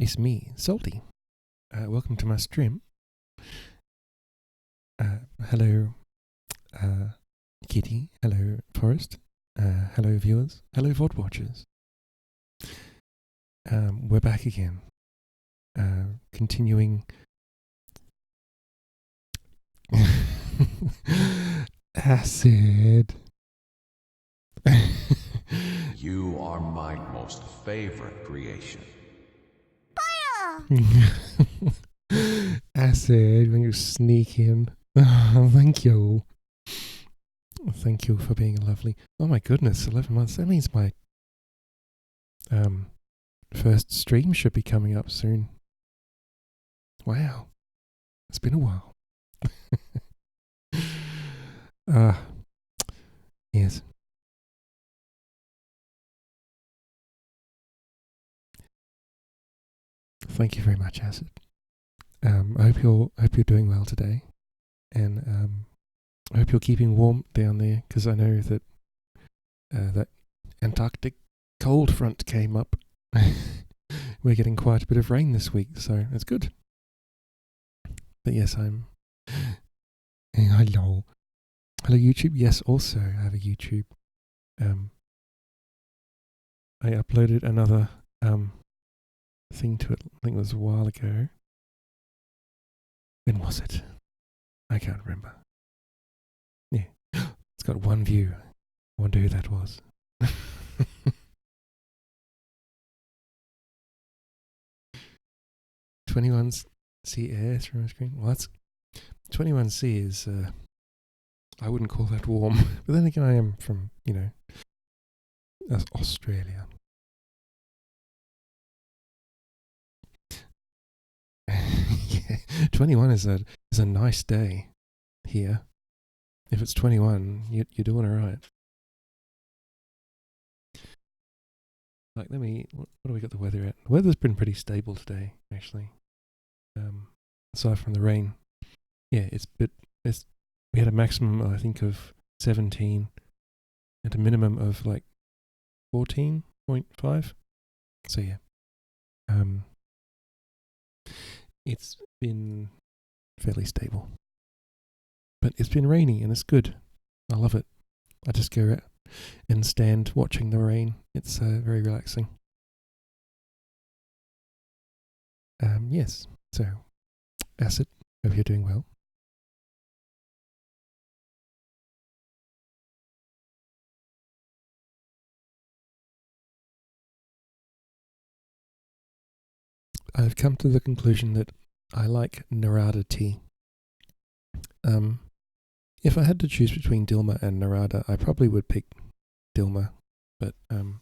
It's me, Salty. Welcome to my stream. Hello, Kitty. Hello, Forest. Hello, viewers. Hello, VOD watchers. We're back again. Continuing. Acid. You are my most favorite creation. Acid, when you sneak in. Thank you. Thank you for being lovely. Oh my goodness, 11 months. That means my first stream should be coming up soon. Wow. It's been a while. Yes. Thank you very much, Acid. I hope you're doing well today, and I hope you're keeping warm down there, because I know that that Antarctic cold front came up. We're getting quite a bit of rain this week, so it's good. But yes, I'm. Hello, YouTube. Yes, also I have a YouTube. I uploaded another thing to it. I think it was a while ago. When was it? I can't remember. Yeah, it's got one view. I wonder who that was. 21C air through my screen. Well, that's 21C is. I wouldn't call that warm, but then again, I am from Australia. Yeah, 21 is a nice day here. If it's 21, you're doing all right. Like, what do we got the weather at? The weather's been pretty stable today, actually. Aside from the rain. Yeah, we had a maximum, I think, of 17 and a minimum of like 14.5. So yeah. It's been fairly stable. But it's been rainy and it's good. I love it. I just go and stand watching the rain. It's very relaxing. Yes. So, Acid, hope you're doing well. I've come to the conclusion that I like Narada tea. If I had to choose between Dilma and Narada, I probably would pick Dilma, but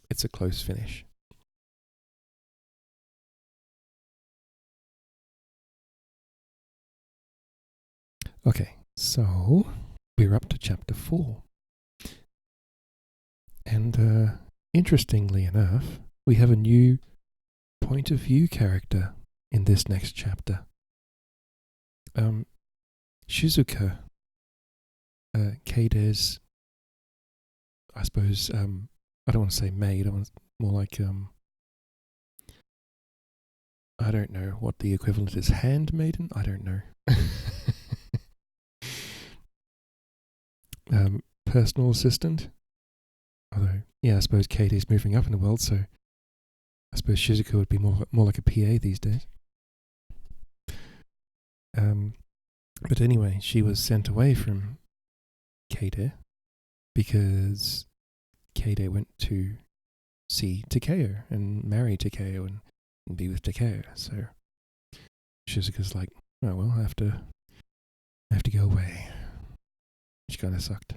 it's a close finish. Okay, so we're up to chapter 4. And interestingly enough, we have a new point of view character in this next chapter. Shizuka, Keide's, I suppose, I don't want to say maid, I want more like, I don't know what the equivalent is, handmaiden? I don't know. Personal assistant? Although, yeah, I suppose Katie's moving up in the world, so I suppose Shizuka would be more like a PA these days. But anyway, she was sent away from Keide because Keide went to see Takeo and marry Takeo and be with Takeo. So Shizuka's like, oh well, I have to go away. Which kind of sucked.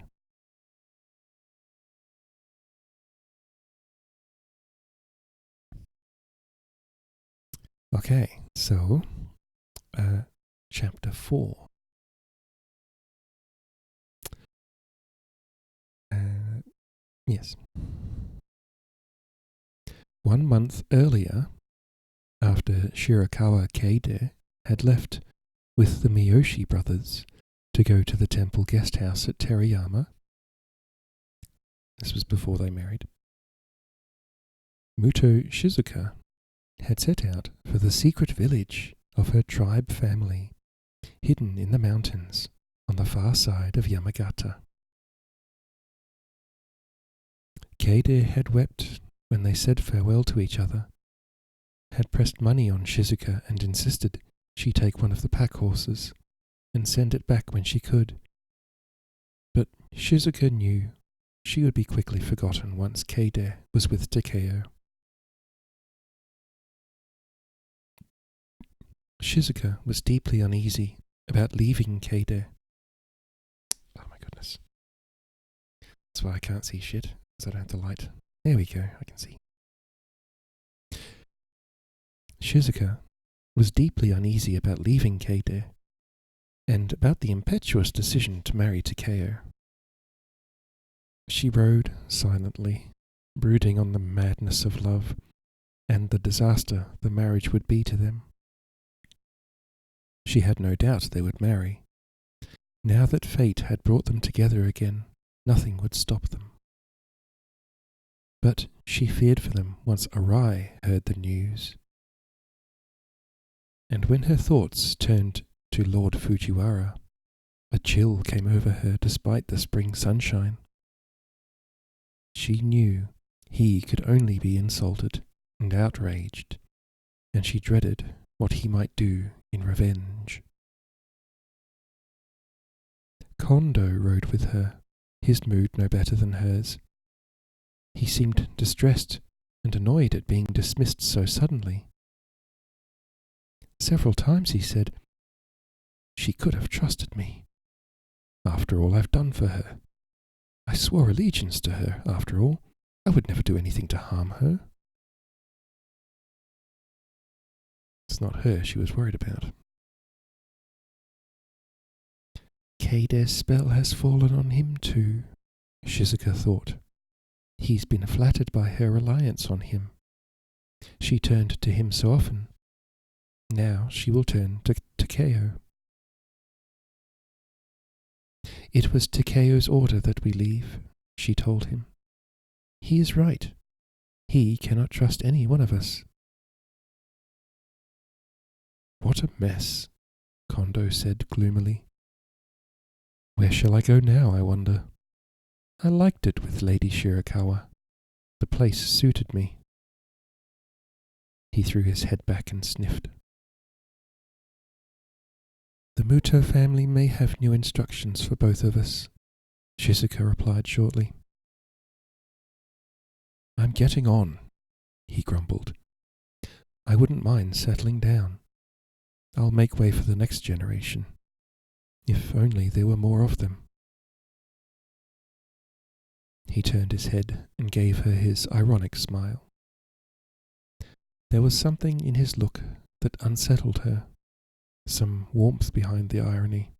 Okay, so chapter 4. Yes. 1 month earlier, after Shirakawa Keide had left with the Miyoshi brothers to go to the temple guest house at Terayama, this was before they married, Muto Shizuka had set out for the secret village of her tribe family, hidden in the mountains on the far side of Yamagata. Keide had wept when they said farewell to each other, had pressed money on Shizuka and insisted she take one of the pack horses and send it back when she could. But Shizuka knew she would be quickly forgotten once Keide was with Takeo. Shizuka was deeply uneasy about leaving Keide. Oh my goodness. That's why I can't see shit, because I don't have the light. There we go, I can see. Shizuka was deeply uneasy about leaving Keide, and about the impetuous decision to marry Takeo. She rode silently, brooding on the madness of love, and the disaster the marriage would be to them. She had no doubt they would marry. Now that fate had brought them together again, nothing would stop them. But she feared for them once Arai heard the news. And when her thoughts turned to Lord Fujiwara, a chill came over her despite the spring sunshine. She knew he could only be insulted and outraged, and she dreaded what he might do in revenge. Kondo rode with her, his mood no better than hers. He seemed distressed and annoyed at being dismissed so suddenly. Several times he said, "She could have trusted me. After all I've done for her. I swore allegiance to her, after all. I would never do anything to harm her." It's not her she was worried about. Keide's spell has fallen on him too, Shizuka thought. He's been flattered by her reliance on him. She turned to him so often. Now she will turn to Takeo. It was Takeo's order that we leave, she told him. He is right. He cannot trust any one of us. What a mess, Kondo said gloomily. Where shall I go now, I wonder? I liked it with Lady Shirakawa. The place suited me. He threw his head back and sniffed. The Muto family may have new instructions for both of us, Shizuka replied shortly. I'm getting on, he grumbled. I wouldn't mind settling down. I'll make way for the next generation. If only there were more of them. He turned his head and gave her his ironic smile. There was something in his look that unsettled her, some warmth behind the irony.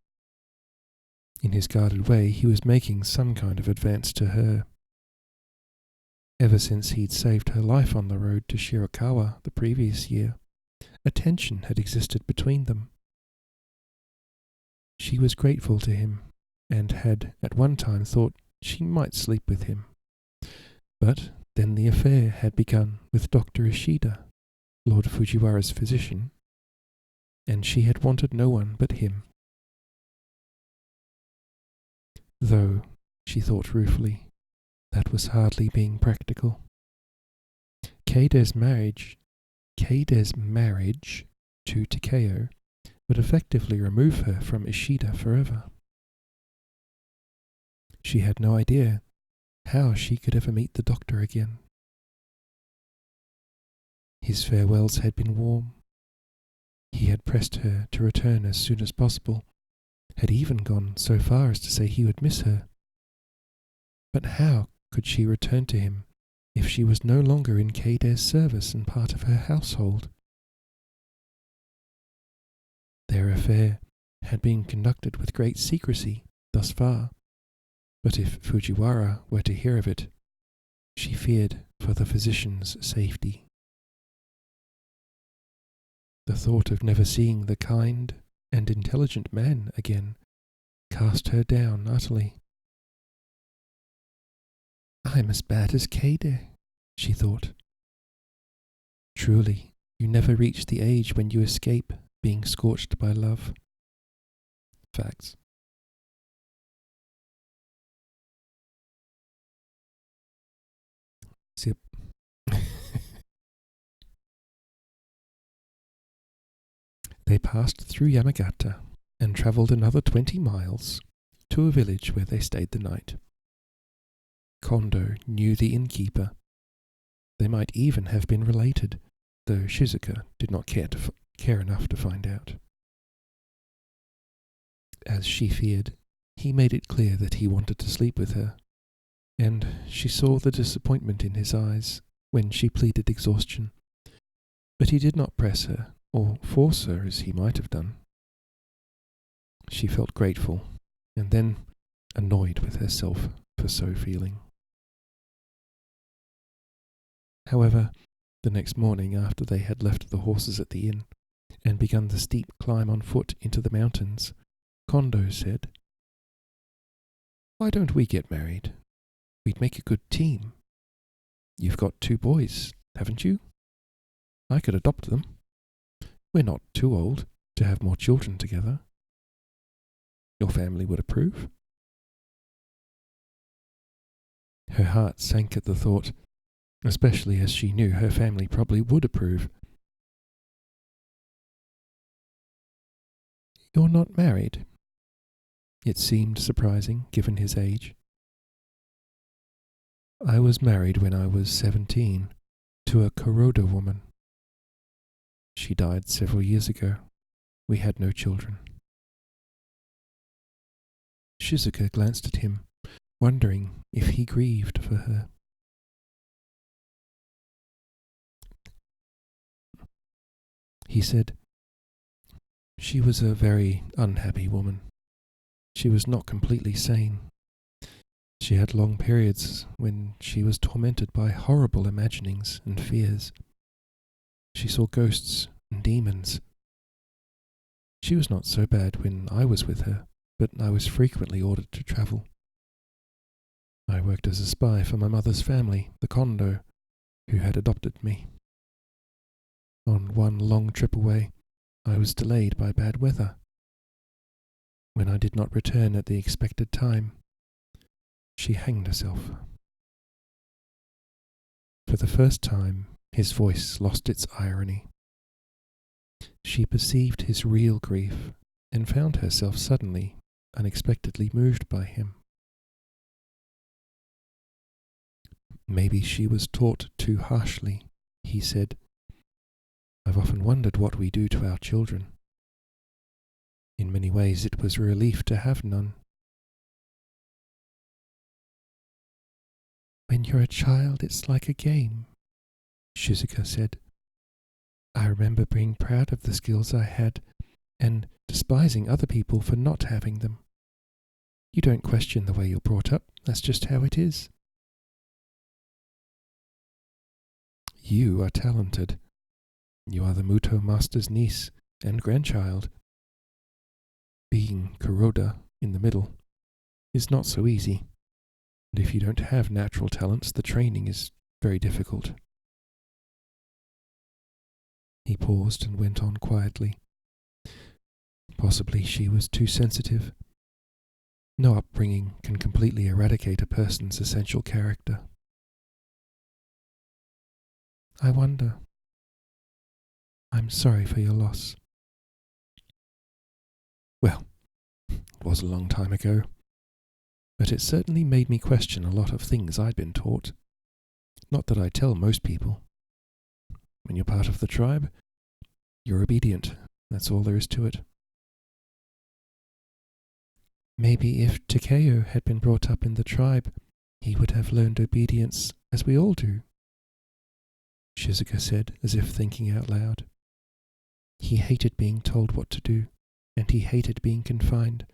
In his guarded way, he was making some kind of advance to her. Ever since he'd saved her life on the road to Shirakawa the previous year, a tension had existed between them. She was grateful to him, and had at one time thought she might sleep with him. But then the affair had begun with Dr. Ishida, Lord Fujiwara's physician, and she had wanted no one but him. Though, she thought ruefully, that was hardly being practical. Keide's marriage to Takeo would effectively remove her from Ishida forever. She had no idea how she could ever meet the doctor again. His farewells had been warm. He had pressed her to return as soon as possible, had even gone so far as to say he would miss her. But how could she return to him if she was no longer in Keide's service and part of her household? Their affair had been conducted with great secrecy thus far, but if Fujiwara were to hear of it, she feared for the physician's safety. The thought of never seeing the kind and intelligent man again cast her down utterly. I'm as bad as Keide, she thought. Truly, You never reach the age when you escape being scorched by love. Facts. Zip. They passed through Yamagata and travelled another 20 miles to a village where they stayed the night. Kondo knew the innkeeper. They might even have been related, though Shizuka did not care enough to find out. As she feared, he made it clear that he wanted to sleep with her, and she saw the disappointment in his eyes when she pleaded exhaustion. But he did not press her or force her as he might have done. She felt grateful, and then annoyed with herself for so feeling. However, the next morning, after they had left the horses at the inn and begun the steep climb on foot into the mountains, Kondo said, "Why don't we get married? We'd make a good team. You've got 2 boys, haven't you? I could adopt them. We're not too old to have more children together. Your family would approve." Her heart sank at the thought, especially as she knew her family probably would approve. "You're not married?" It seemed surprising, given his age. "I was married when I was 17, to a Kuroda woman. She died several years ago. We had no children." Shizuka glanced at him, wondering if he grieved for her. He said, "She was a very unhappy woman. She was not completely sane. She had long periods when she was tormented by horrible imaginings and fears. She saw ghosts and demons. She was not so bad when I was with her, but I was frequently ordered to travel. I worked as a spy for my mother's family, the Kondo, who had adopted me. On one long trip away, I was delayed by bad weather. When I did not return at the expected time, she hanged herself." For the first time, his voice lost its irony. She perceived his real grief and found herself suddenly, unexpectedly moved by him. "Maybe she was taught too harshly," he said. "I've often wondered what we do to our children. In many ways it was a relief to have none." "When you're a child, it's like a game," Shizuka said. "I remember being proud of the skills I had and despising other people for not having them. You don't question the way you're brought up, that's just how it is." "You are talented. You are the Muto Master's niece and grandchild. Being Kuroda in the middle is not so easy, and if you don't have natural talents, the training is very difficult." He paused and went on quietly. "Possibly she was too sensitive. No upbringing can completely eradicate a person's essential character." "I wonder. I'm sorry for your loss." "Well, it was a long time ago, but it certainly made me question a lot of things I'd been taught. Not that I tell most people. When you're part of the tribe, you're obedient. That's all there is to it." "Maybe if Takeo had been brought up in the tribe, he would have learned obedience as we all do," Shizuka said, as if thinking out loud. He hated being told what to do, and he hated being confined.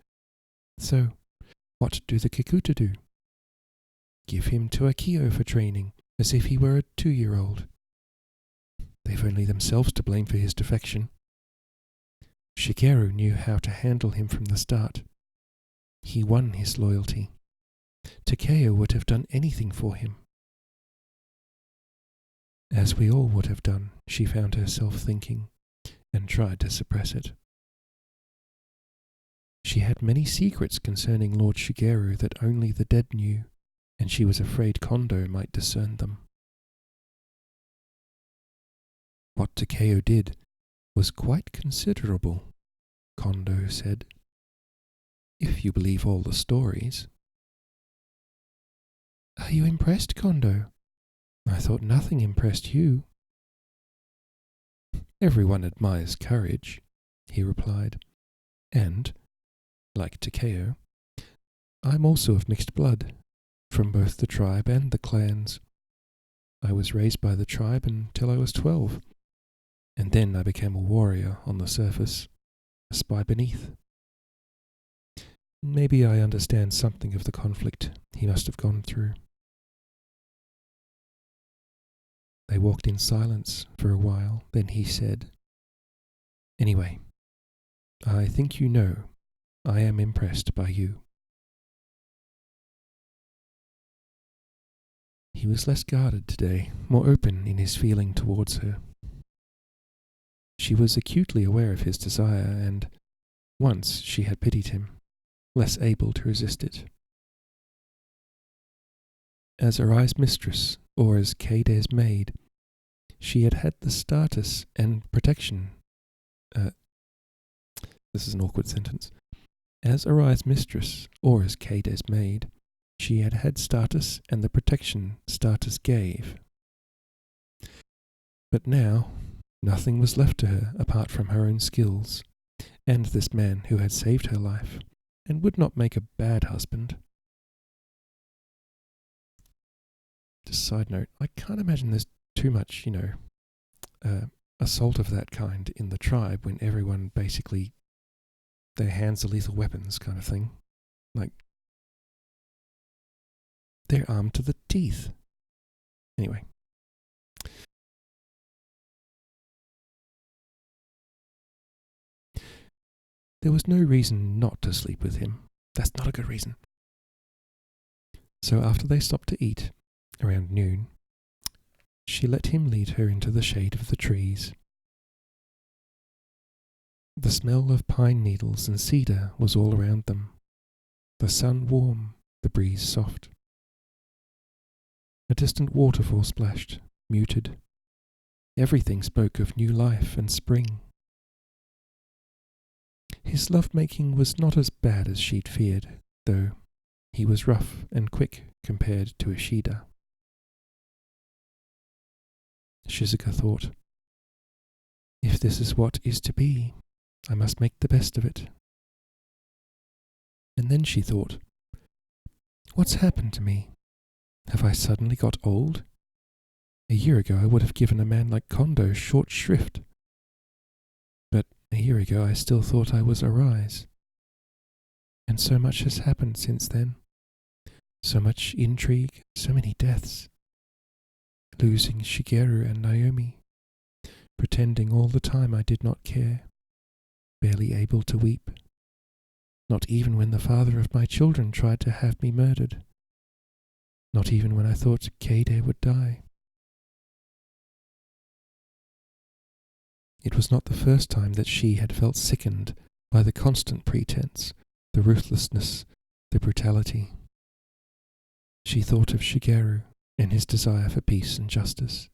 So, what do the Kikuta do? Give him to Akio for training, as if he were a 2-year-old. They've only themselves to blame for his defection. Shigeru knew how to handle him from the start. He won his loyalty. Takeo would have done anything for him. As we all would have done, she found herself thinking, and tried to suppress it. She had many secrets concerning Lord Shigeru that only the dead knew, and she was afraid Kondo might discern them. What Takeo did was quite considerable, Kondo said, if you believe all the stories. Are you impressed, Kondo? I thought nothing impressed you. Everyone admires courage, he replied, and, like Takeo, I'm also of mixed blood, from both the tribe and the clans. I was raised by the tribe until I was 12, and then I became a warrior on the surface, a spy beneath. Maybe I understand something of the conflict he must have gone through. They walked in silence for a while, then he said, Anyway, I think you know I am impressed by you. He was less guarded today, more open in his feeling towards her. She was acutely aware of his desire, and once she had pitied him, less able to resist it. As Arai's mistress, or as Keide's maid, she had had the status and protection. This is an awkward sentence. As Arai's mistress, or as Keide's maid, she had had status and the protection status gave. But now, nothing was left to her apart from her own skills, and this man who had saved her life, and would not make a bad husband. Just a side note, I can't imagine there's too much, assault of that kind in the tribe when everyone basically, their hands are lethal weapons kind of thing. Like, they're armed to the teeth. Anyway. There was no reason not to sleep with him. That's not a good reason. So after they stopped to eat, around noon, she let him lead her into the shade of the trees. The smell of pine needles and cedar was all around them, the sun warm, the breeze soft. A distant waterfall splashed, muted. Everything spoke of new life and spring. His love-making was not as bad as she'd feared, though he was rough and quick compared to Ishida. Shizuka thought, if this is what is to be, I must make the best of it. And then she thought, what's happened to me? Have I suddenly got old? A year ago I would have given a man like Kondo short shrift. But a year ago I still thought I was Arise. And so much has happened since then. So much intrigue, so many deaths. Losing Shigeru and Naomi. Pretending all the time I did not care. Barely able to weep. Not even when the father of my children tried to have me murdered. Not even when I thought Keide would die. It was not the first time that she had felt sickened by the constant pretense, the ruthlessness, the brutality. She thought of Shigeru and his desire for peace and justice,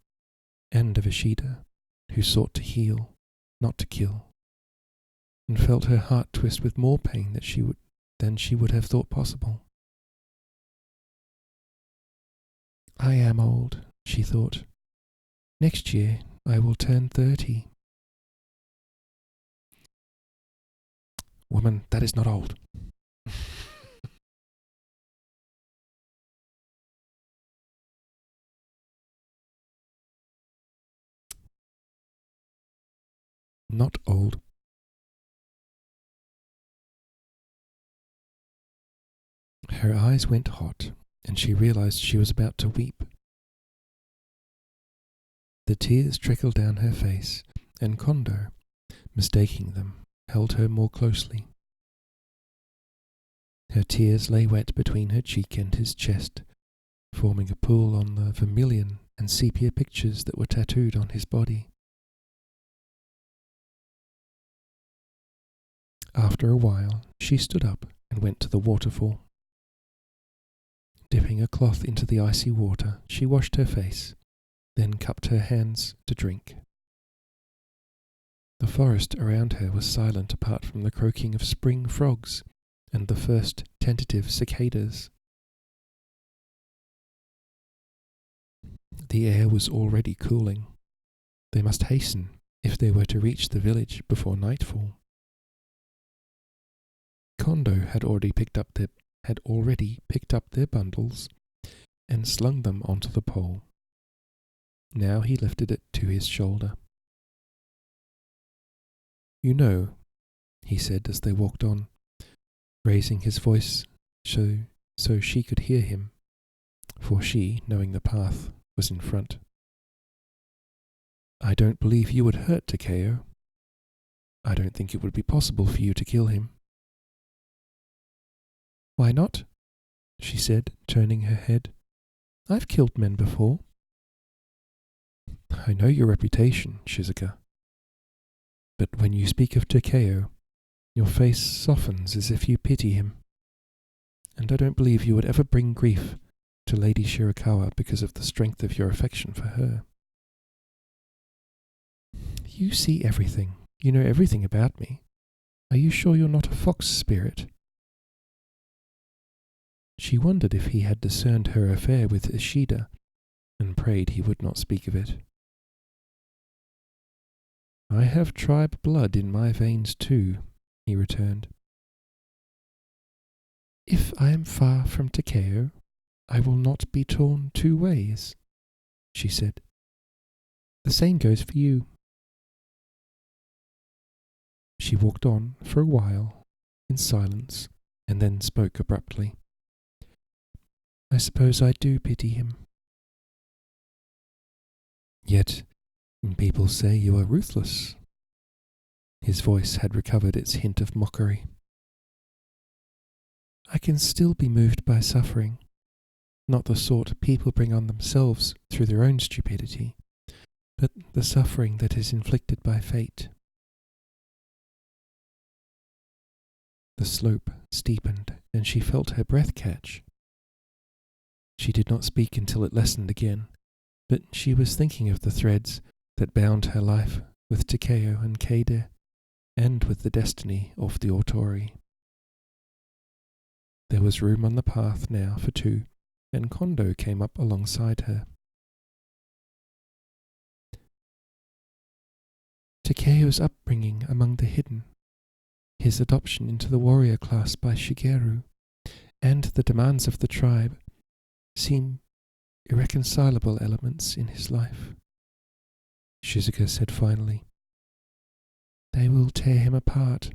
and of Ishida, who sought to heal, not to kill, and felt her heart twist with more pain than she would have thought possible. I am old, she thought. Next year I will turn 30. Woman, that is not old. Not old. Her eyes went hot, and she realized she was about to weep. The tears trickled down her face, and Kondo, mistaking them, held her more closely. Her tears lay wet between her cheek and his chest, forming a pool on the vermilion and sepia pictures that were tattooed on his body. After a while, she stood up and went to the waterfall. Dipping a cloth into the icy water, she washed her face, then cupped her hands to drink. The forest around her was silent apart from the croaking of spring frogs and the first tentative cicadas. The air was already cooling. They must hasten if they were to reach the village before nightfall. Kondo had already picked up their bundles and slung them onto the pole. Now he lifted it to his shoulder. "You know," he said as they walked on, raising his voice so she could hear him, for she, knowing the path, was in front. "I don't believe you would hurt Takeo. I don't think it would be possible for you to kill him." "Why not?" she said, turning her head. "I've killed men before." "I know your reputation, Shizuka. But when you speak of Takeo, your face softens as if you pity him. And I don't believe you would ever bring grief to Lady Shirakawa because of the strength of your affection for her." "You see everything. You know everything about me. Are you sure you're not a fox spirit?" She wondered if he had discerned her affair with Ishida, and prayed he would not speak of it. "I have tribe blood in my veins too," he returned. "If I am far from Takeo, I will not be torn 2 ways, she said. "The same goes for you." She walked on for a while, in silence, and then spoke abruptly. "I suppose I do pity him. Yet, people say you are ruthless." His voice had recovered its hint of mockery. "I can still be moved by suffering, not the sort people bring on themselves through their own stupidity, but the suffering that is inflicted by fate." The slope steepened, and she felt her breath catch. She did not speak until it lessened again, but she was thinking of the threads that bound her life with Takeo and Keide, and with the destiny of the Otori. There was room on the path now for 2, and Kondo came up alongside her. Takeo's upbringing among the hidden, his adoption into the warrior class by Shigeru, and the demands of the tribe seem irreconcilable elements in his life, Shizuka said finally. "They will tear him apart,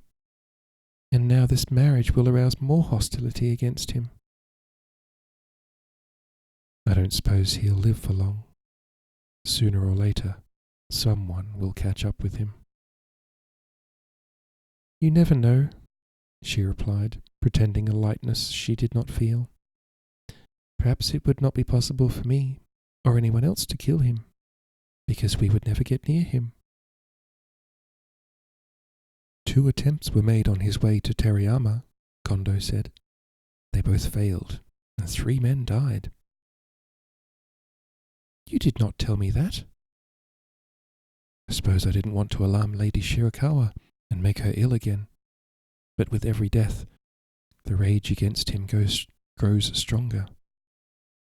and now this marriage will arouse more hostility against him." "I don't suppose he'll live for long. Sooner or later, someone will catch up with him." "You never know," she replied, pretending a lightness she did not feel. "Perhaps it would not be possible for me or anyone else to kill him, because we would never get near him." 2 attempts were made on his way to Teriyama, Kondo said. "They both failed, and 3 men died." "You did not tell me that." "I suppose I didn't want to alarm Lady Shirakawa and make her ill again. But with every death, the rage against him grows stronger.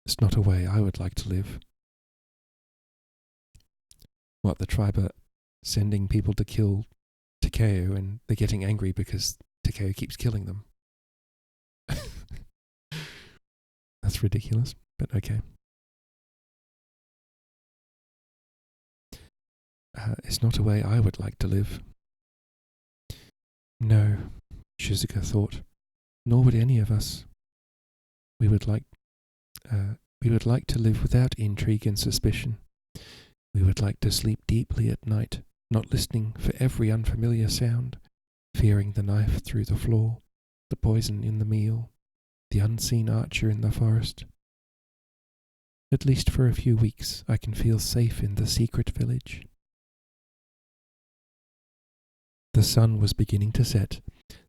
It's not a way I would like to live." "What, the tribe are sending people to kill Takeo, and they're getting angry because Takeo keeps killing them?" That's ridiculous, but okay. It's not a way I would like to live." "No," Shizuka thought, "nor would any of us. We would like to live without intrigue and suspicion. We would like to sleep deeply at night, not listening for every unfamiliar sound, fearing the knife through the floor, the poison in the meal, the unseen archer in the forest." At least for a few weeks I can feel safe in the secret village. The sun was beginning to set,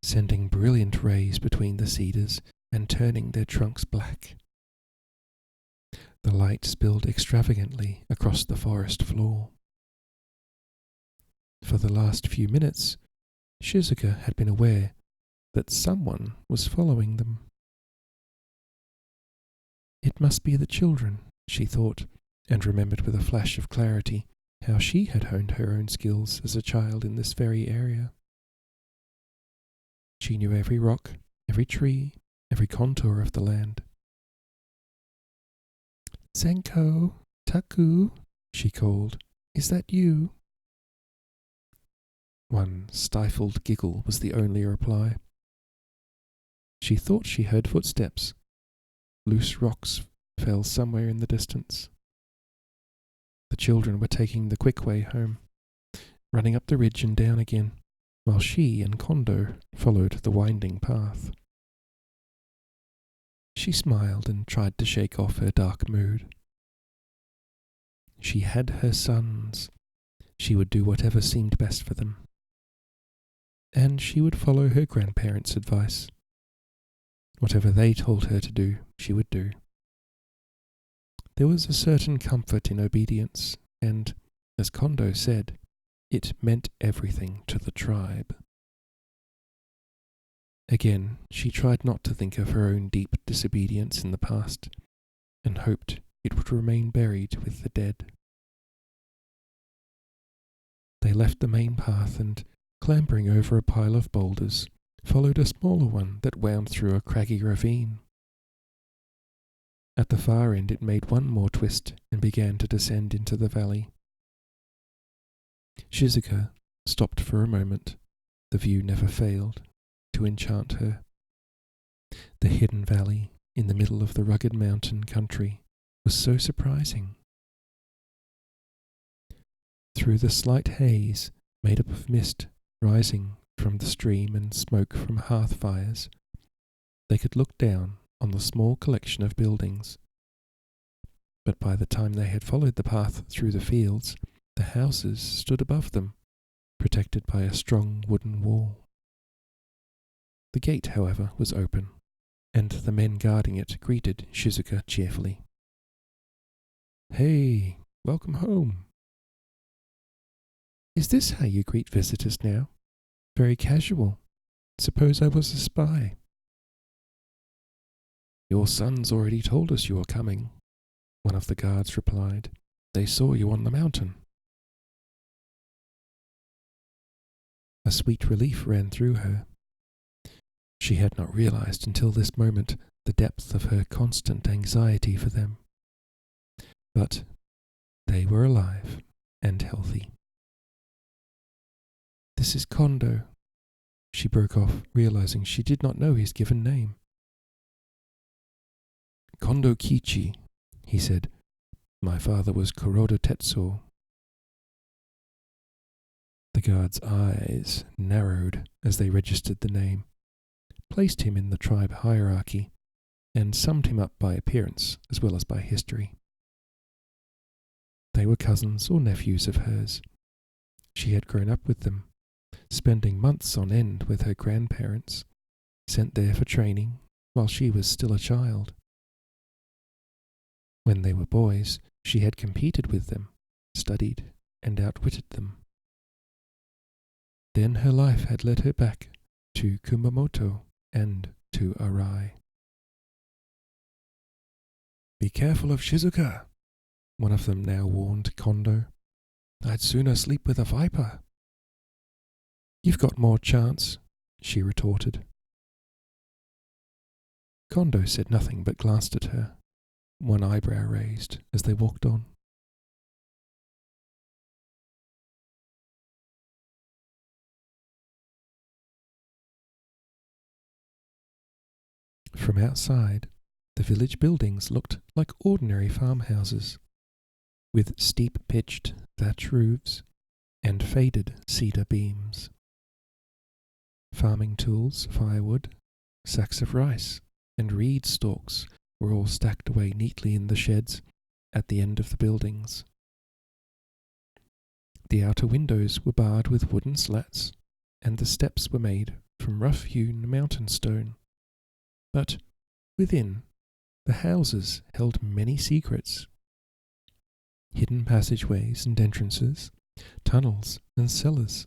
sending brilliant rays between the cedars and turning their trunks black. The light spilled extravagantly across the forest floor. For the last few minutes, Shizuka had been aware that someone was following them. It must be the children, she thought, and remembered with a flash of clarity how she had honed her own skills as a child in this very area. She knew every rock, every tree, every contour of the land. "Senko, Taku," she called, "is that you?" One stifled giggle was the only reply. She thought she heard footsteps. Loose rocks fell somewhere in the distance. The children were taking the quick way home, running up the ridge and down again, while she and Kondo followed the winding path. She smiled and tried to shake off her dark mood. She had her sons. She would do whatever seemed best for them. And she would follow her grandparents' advice. Whatever they told her to do, she would do. There was a certain comfort in obedience, and, as Kondo said, it meant everything to the tribe. Again, she tried not to think of her own deep disobedience in the past, and hoped it would remain buried with the dead. They left the main path and, clambering over a pile of boulders, followed a smaller one that wound through a craggy ravine. At the far end it made one more twist and began to descend into the valley. Shizuka stopped for a moment. The view never failed to enchant her. The hidden valley in the middle of the rugged mountain country was so surprising. Through the slight haze made up of mist rising from the stream and smoke from hearth fires, they could look down on the small collection of buildings. But by the time they had followed the path through the fields, the houses stood above them, protected by a strong wooden wall. The gate, however, was open, and the men guarding it greeted Shizuka cheerfully. "Hey, welcome home." "Is this how you greet visitors now? Very casual. Suppose I was a spy." "Your sons already told us you were coming," one of the guards replied. "They saw you on the mountain." A sweet relief ran through her. She had not realized until this moment the depth of her constant anxiety for them. But they were alive and healthy. "This is Kondo." She broke off, realizing she did not know his given name. "Kondo Kichi," he said. "My father was Kuroda Tetsuo." The guard's eyes narrowed as they registered the name, placed him in the tribe hierarchy, and summed him up by appearance as well as by history. They were cousins or nephews of hers. She had grown up with them, spending months on end with her grandparents, sent there for training while she was still a child. When they were boys, she had competed with them, studied, and outwitted them. Then her life had led her back to Kumamoto and to Arai. "Be careful of Shizuka," one of them now warned Kondo. "I'd sooner sleep with a viper." "You've got more chance," she retorted. Kondo said nothing but glanced at her, one eyebrow raised as they walked on. From outside, the village buildings looked like ordinary farmhouses, with steep-pitched thatch roofs and faded cedar beams. Farming tools, firewood, sacks of rice, and reed stalks were all stacked away neatly in the sheds at the end of the buildings. The outer windows were barred with wooden slats, and the steps were made from rough-hewn mountain stone. But within, the houses held many secrets. Hidden passageways and entrances, tunnels and cellars,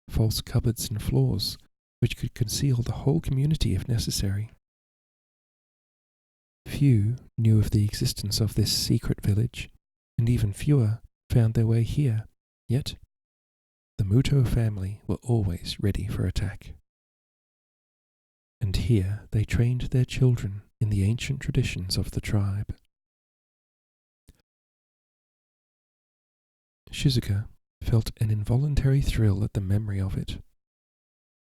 false cupboards and floors, which could conceal the whole community if necessary. Few knew of the existence of this secret village, and even fewer found their way here, yet the Muto family were always ready for attack. And here they trained their children in the ancient traditions of the tribe. Shizuka felt an involuntary thrill at the memory of it.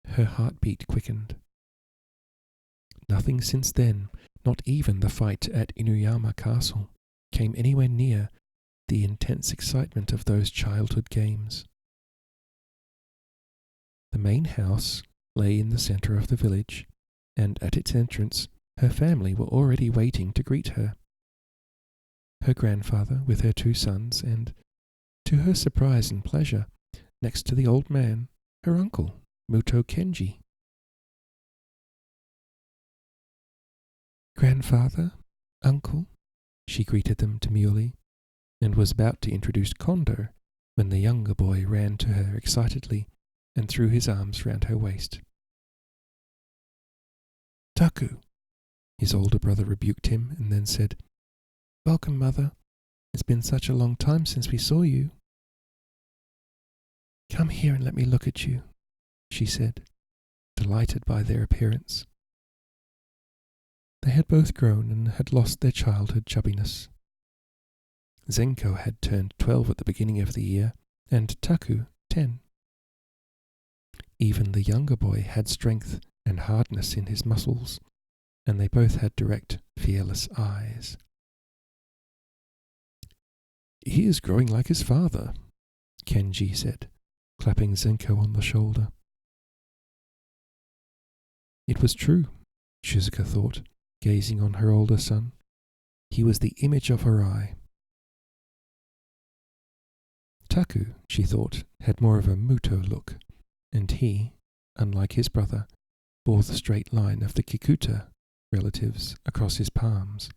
Her heartbeat quickened. Nothing since then, not even the fight at Inuyama Castle, came anywhere near the intense excitement of those childhood games. The main house lay in the center of the village, and at its entrance her family were already waiting to greet her. Her grandfather with her 2 sons, and, to her surprise and pleasure, next to the old man, her uncle, Muto Kenji. "Grandfather, uncle," she greeted them demurely, and was about to introduce Kondo when the younger boy ran to her excitedly and threw his arms round her waist. "Taku," his older brother rebuked him and then said, "Welcome, mother. It's been such a long time since we saw you." "Come here and let me look at you," she said, delighted by their appearance. They had both grown and had lost their childhood chubbiness. Zenko had turned 12 at the beginning of the year, and Taku 10. Even the younger boy had strength and hardness in his muscles, and they both had direct, fearless eyes. "He is growing like his father," Kenji said, clapping Zenko on the shoulder. It was true, Shizuka thought, gazing on her older son. He was the image of her eye. Taku, she thought, had more of a Muto look, and he, unlike his brother, bore the straight line of the Kikuta relatives across his palms.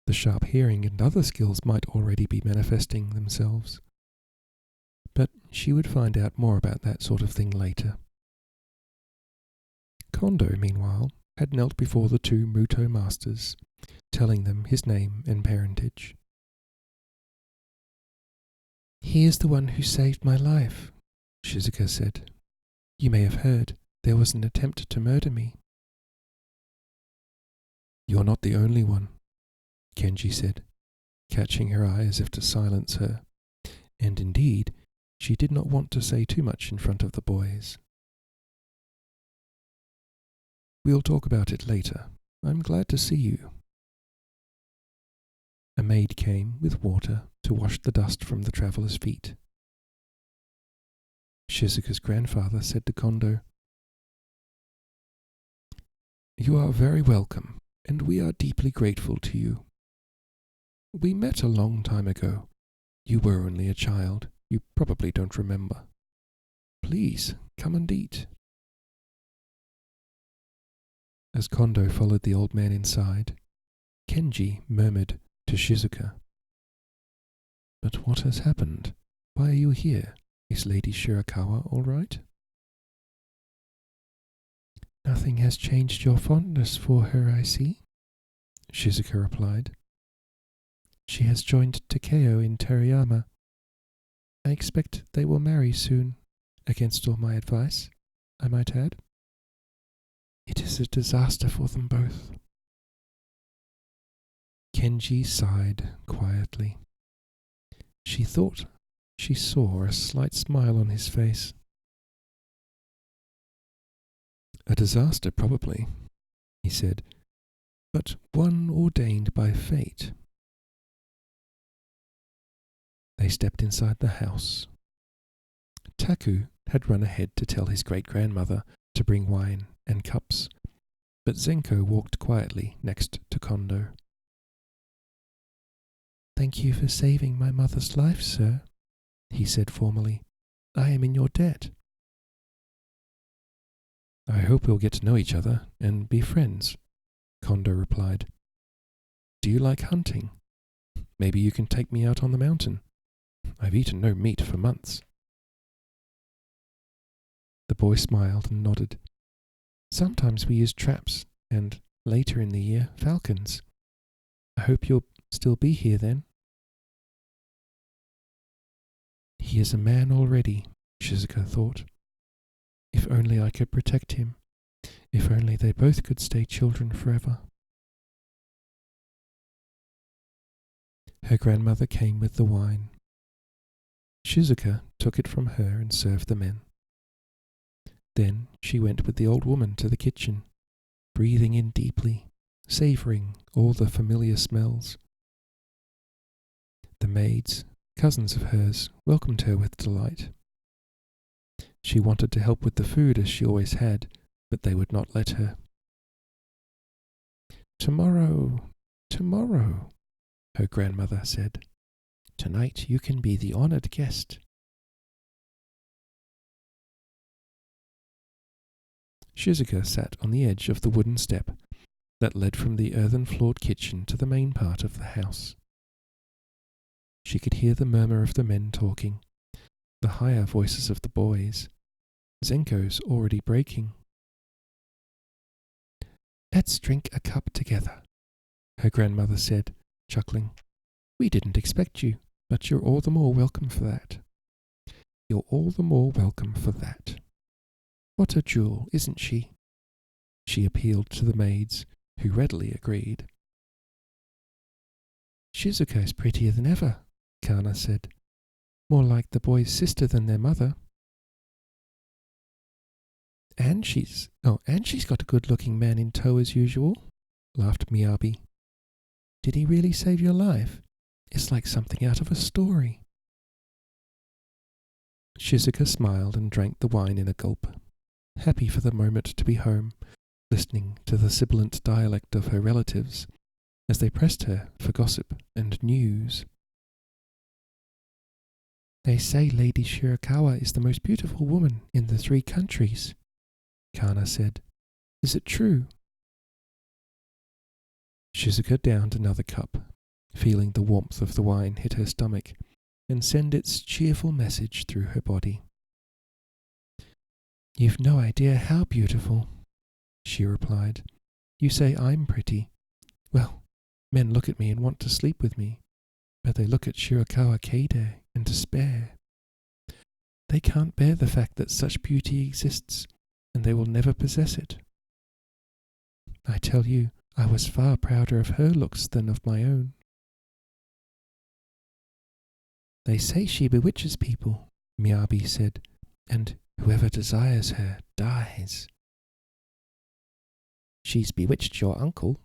The sharp hearing and other skills might already be manifesting themselves, but she would find out more about that sort of thing later. Kondo, meanwhile, had knelt before the 2 Muto masters, telling them his name and parentage. "He is the one who saved my life," Shizuka said. "You may have heard there was an attempt to murder me." "You're not the only one," Kenji said, catching her eye as if to silence her, and indeed she did not want to say too much in front of the boys. "We'll talk about it later. I'm glad to see you." A maid came with water to wash the dust from the traveller's feet. Shizuka's grandfather said to Kondo, "You are very welcome, and we are deeply grateful to you. We met a long time ago. You were only a child. You probably don't remember. Please, come and eat." As Kondo followed the old man inside, Kenji murmured to Shizuka, "But what has happened? Why are you here? Is Lady Shirakawa all right?" "Nothing has changed your fondness for her, I see," Shizuka replied. "She has joined Takeo in Terayama. I expect they will marry soon, against all my advice, I might add. It is a disaster for them both." Kenji sighed quietly. She thought she saw a slight smile on his face. "A disaster, probably," he said, "but one ordained by fate." They stepped inside the house. Taku had run ahead to tell his great-grandmother to bring wine and cups, but Zenko walked quietly next to Kondo. Thank you for saving my mother's life, sir, he said formally. I am in your debt. I hope we'll get to know each other and be friends, Kondo replied. Do you like hunting? Maybe you can take me out on the mountain. I've eaten no meat for months. The boy smiled and nodded. Sometimes we use traps, and later in the year, falcons. I hope you'll still be here then. He is a man already, Shizuka thought. If only I could protect him. If only they both could stay children forever. Her grandmother came with the wine. Shizuka took it from her and served the men. Then she went with the old woman to the kitchen, breathing in deeply, savouring all the familiar smells. The maids, cousins of hers, welcomed her with delight. She wanted to help with the food as she always had, but they would not let her. Tomorrow, tomorrow, her grandmother said. Tonight you can be the honoured guest. Shizuka sat on the edge of the wooden step that led from the earthen-floored kitchen to the main part of the house. She could hear the murmur of the men talking, the higher voices of the boys, Zenko's already breaking. Let's drink a cup together, her grandmother said, chuckling. We didn't expect you, but you're all the more welcome for that. You're all the more welcome for that. What a jewel, isn't she? She appealed to the maids, who readily agreed. Shizuka is prettier than ever, Kana said. More like the boy's sister than their mother. And she's got a good-looking man in tow as usual, laughed Miyabi. Did he really save your life? It's like something out of a story. Shizuka smiled and drank the wine in a gulp, happy for the moment to be home, listening to the sibilant dialect of her relatives as they pressed her for gossip and news. They say Lady Shirakawa is the most beautiful woman in the 3 countries, Kana said. Is it true? Shizuka downed another cup, feeling the warmth of the wine hit her stomach and send its cheerful message through her body. You've no idea how beautiful, she replied. You say I'm pretty. Well, men look at me and want to sleep with me, but they look at Shirakawa Keide and despair. They can't bear the fact that such beauty exists, and they will never possess it. I tell you, I was far prouder of her looks than of my own. They say she bewitches people, Miyabi said, and whoever desires her dies. She's bewitched your uncle,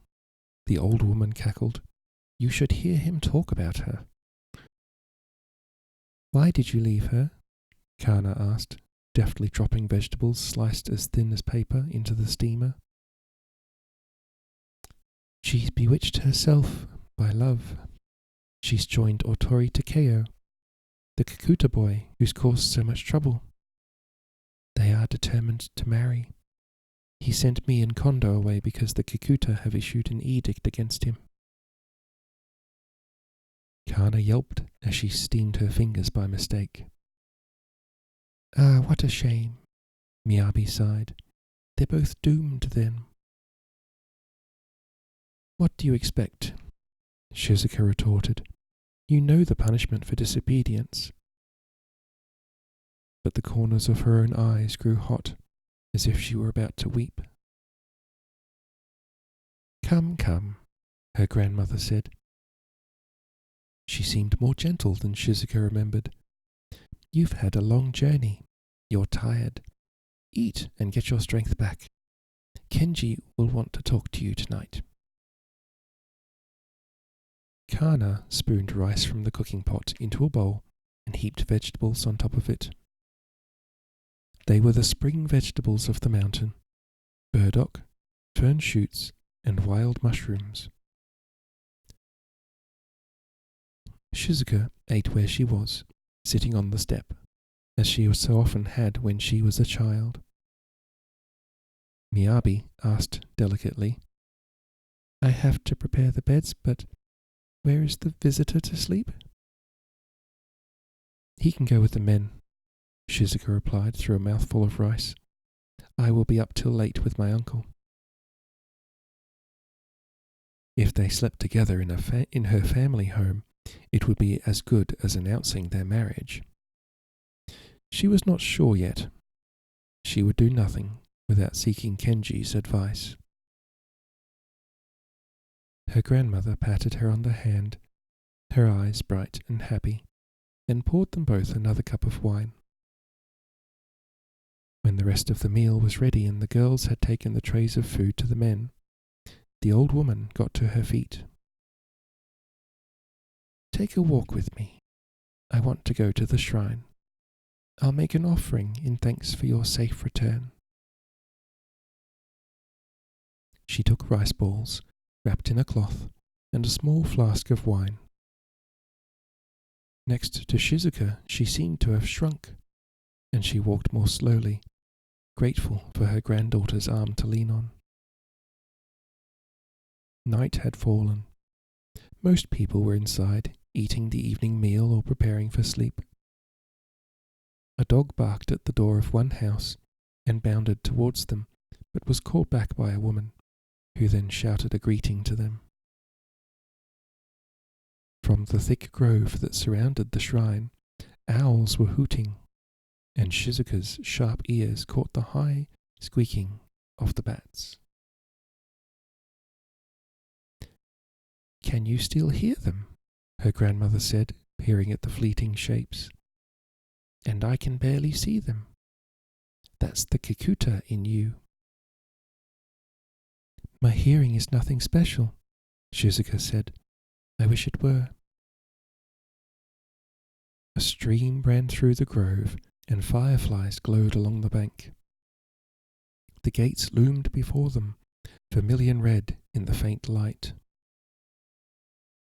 the old woman cackled. You should hear him talk about her. Why did you leave her? Kana asked, deftly dropping vegetables sliced as thin as paper into the steamer. She's bewitched herself by love. She's joined Otori Takeo, the Kakuta boy who's caused so much trouble. They are determined to marry. He sent me and Kondo away because the Kakuta have issued an edict against him. Kana yelped as she steamed her fingers by mistake. Ah, what a shame, Miyabi sighed. They're both doomed then. What do you expect? Shizuka retorted. You know the punishment for disobedience. But the corners of her own eyes grew hot, as if she were about to weep. Come, come, her grandmother said. She seemed more gentle than Shizuka remembered. You've had a long journey. You're tired. Eat and get your strength back. Kenji will want to talk to you tonight. Kana spooned rice from the cooking pot into a bowl and heaped vegetables on top of it. They were the spring vegetables of the mountain: burdock, fern shoots, and wild mushrooms. Shizuka ate where she was, sitting on the step, as she so often had when she was a child. Miyabi asked delicately, "I have to prepare the beds, but where is the visitor to sleep?" "He can go with the men," Shizuka replied through a mouthful of rice. "I will be up till late with my uncle." If they slept together in her family home, it would be as good as announcing their marriage. She was not sure yet. She would do nothing without seeking Kenji's advice. Her grandmother patted her on the hand, her eyes bright and happy, and poured them both another cup of wine. When the rest of the meal was ready and the girls had taken the trays of food to the men, the old woman got to her feet. "Take a walk with me. I want to go to the shrine. I'll make an offering in thanks for your safe return." She took rice balls, wrapped in a cloth, and a small flask of wine. Next to Shizuka, she seemed to have shrunk, and she walked more slowly, grateful for her granddaughter's arm to lean on. Night had fallen. Most people were inside, eating the evening meal or preparing for sleep. A dog barked at the door of one house and bounded towards them, but was called back by a woman, who then shouted a greeting to them. From the thick grove that surrounded the shrine, owls were hooting, and Shizuka's sharp ears caught the high squeaking of the bats. "Can you still hear them?" her grandmother said, peering at the fleeting shapes. "And I can barely see them. That's the Kikuta in you." "My hearing is nothing special," Shizuka said. "I wish it were." A stream ran through the grove, and fireflies glowed along the bank. The gates loomed before them, vermilion red in the faint light.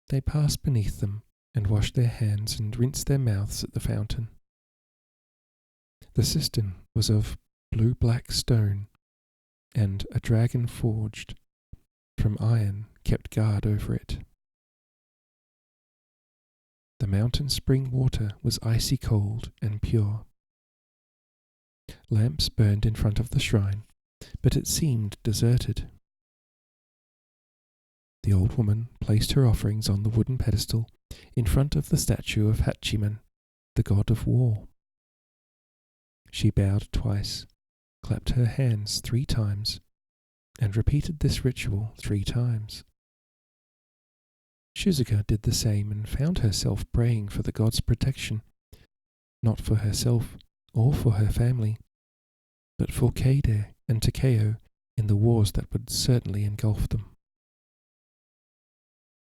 They passed beneath them and washed their hands and rinsed their mouths at the fountain. The cistern was of blue-black stone, and a dragon forged from iron kept guard over it. The mountain spring water was icy cold and pure. Lamps burned in front of the shrine, but it seemed deserted. The old woman placed her offerings on the wooden pedestal in front of the statue of Hachiman, the god of war. She bowed twice, clapped her hands 3 times, and repeated this ritual 3 times. Shizuka did the same and found herself praying for the god's protection, not for herself or for her family, but for Keide and Takeo in the wars that would certainly engulf them.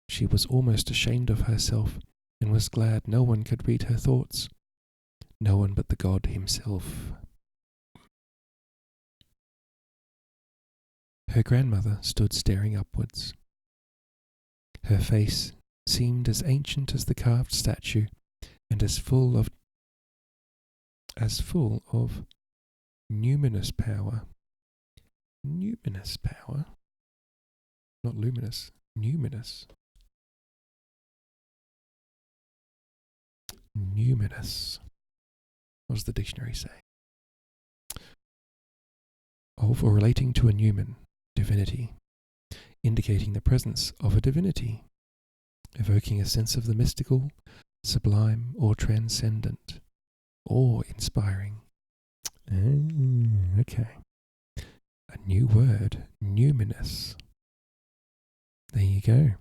She was almost ashamed of herself and was glad no one could read her thoughts, no one but the god himself. Her grandmother stood staring upwards. Her face seemed as ancient as the carved statue and as full of numinous power. Numinous power? Not luminous, numinous. Numinous. What does the dictionary say? Of or relating to a numen, divinity, indicating the presence of a divinity, evoking a sense of the mystical, sublime, or transcendent, awe-inspiring. Okay. A new word, numinous. There you go.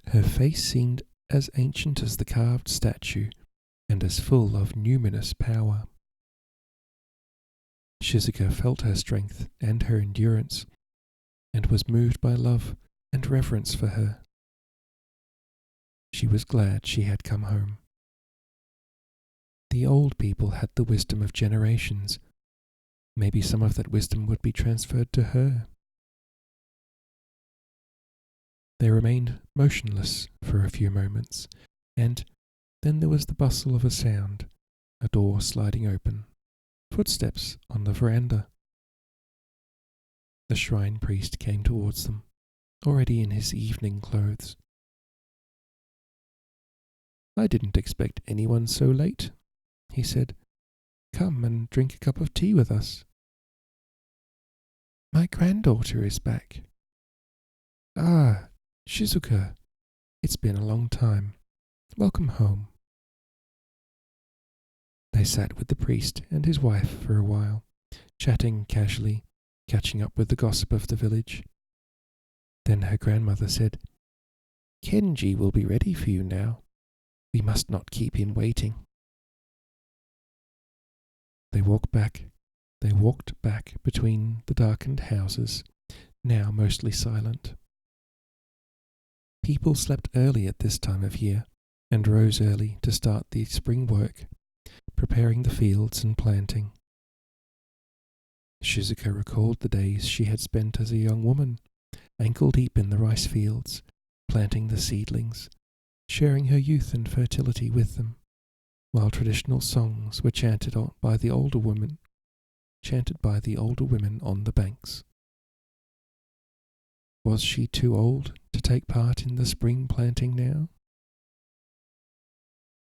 Her face seemed as ancient as the carved statue and as full of numinous power. Shizuka felt her strength and her endurance, and was moved by love and reverence for her. She was glad she had come home. The old people had the wisdom of generations. Maybe some of that wisdom would be transferred to her. They remained motionless for a few moments, and then there was the bustle of a sound, a door sliding open, footsteps on the veranda. The shrine priest came towards them, already in his evening clothes. "I didn't expect anyone so late," he said. "Come and drink a cup of tea with us." "My granddaughter is back." "Ah, Shizuka, it's been a long time. Welcome home." They sat with the priest and his wife for a while, chatting casually, catching up with the gossip of the village. Then her grandmother said, "Kenji will be ready for you now. We must not keep him waiting." They walked back between the darkened houses, now mostly silent. People slept early at this time of year and rose early to start the spring work, preparing the fields and planting. Shizuka recalled the days she had spent as a young woman, ankle-deep in the rice fields, planting the seedlings, sharing her youth and fertility with them, while traditional songs were chanted by the older women on the banks. Was she too old to take part in the spring planting now?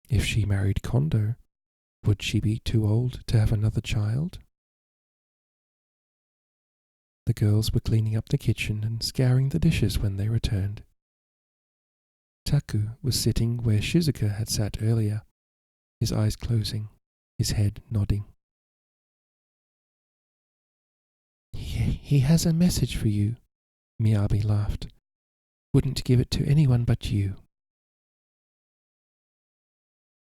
If she married Kondo, would she be too old to have another child? The girls were cleaning up the kitchen and scouring the dishes when they returned. Taku was sitting where Shizuka had sat earlier, his eyes closing, his head nodding. He has a message for you," Miyabi laughed. "Wouldn't give it to anyone but you."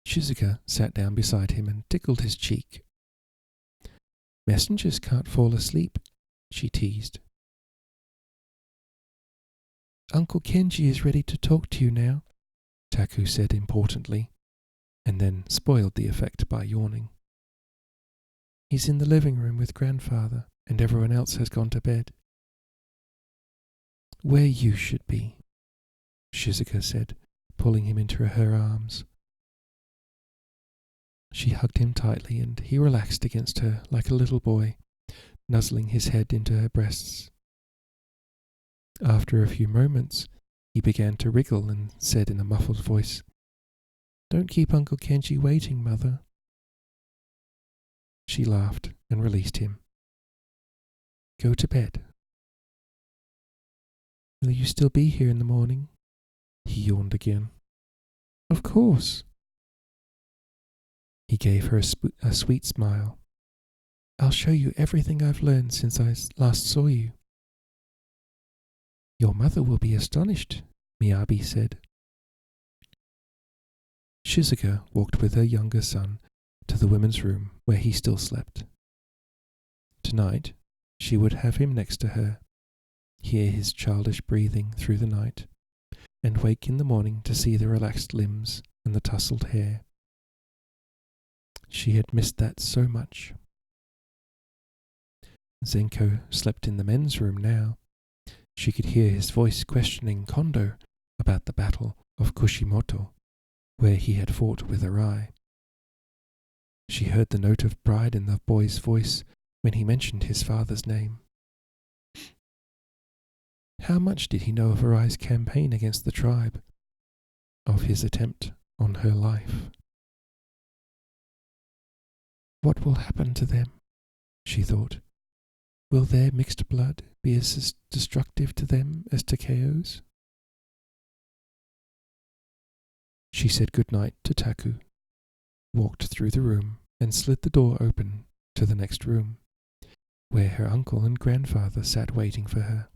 Shizuka sat down beside him and tickled his cheek. "Messengers can't fall asleep," she teased. "Uncle Kenji is ready to talk to you now," Taku said importantly, and then spoiled the effect by yawning. "He's in the living room with grandfather, and everyone else has gone to bed." "Where you should be," Shizuka said, pulling him into her arms. She hugged him tightly, and he relaxed against her like a little boy, nuzzling his head into her breasts. After a few moments, he began to wriggle and said in a muffled voice, "Don't keep Uncle Kenji waiting, Mother." She laughed and released him. "Go to bed." "Will you still be here in the morning?" He yawned again. "Of course." He gave her a sweet smile. "I'll show you everything I've learned since I last saw you." "Your mother will be astonished," Miyabi said. Shizuka walked with her younger son to the women's room where he still slept. Tonight, she would have him next to her, hear his childish breathing through the night, and wake in the morning to see the relaxed limbs and the tousled hair. She had missed that so much. Zenko slept in the men's room now. She could hear his voice questioning Kondo about the battle of Kushimoto, where he had fought with Arai. She heard the note of pride in the boy's voice when he mentioned his father's name. How much did he know of Arai's campaign against the tribe, of his attempt on her life? What will happen to them? She thought. Will their mixed blood be as destructive to them as Takeo's? She said good night to Taku, walked through the room, and slid the door open to the next room, where her uncle and grandfather sat waiting for her.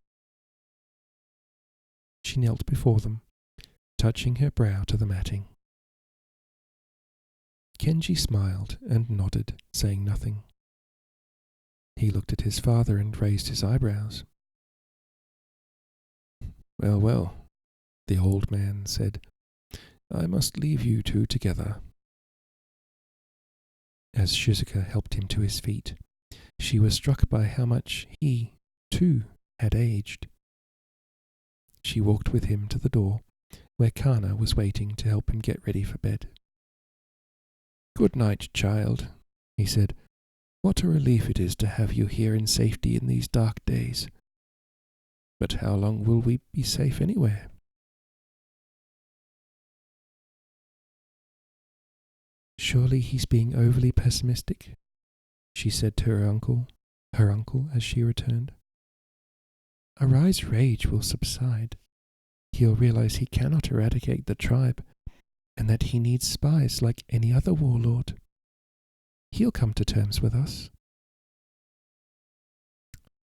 She knelt before them, touching her brow to the matting. Kenji smiled and nodded, saying nothing. He looked at his father and raised his eyebrows. "Well, well," the old man said, "I must leave you two together." As Shizuka helped him to his feet, she was struck by how much he, too, had aged. she walked with him to the door, where Kana was waiting to help him get ready for bed. "Good night, child," he said. "What a relief it is to have you here in safety in these dark days. But how long will we be safe anywhere?" "Surely he's being overly pessimistic," she said to her uncle as she returned. "Arai's rage will subside. He'll realize he cannot eradicate the tribe, and that he needs spies like any other warlord. He'll come to terms with us."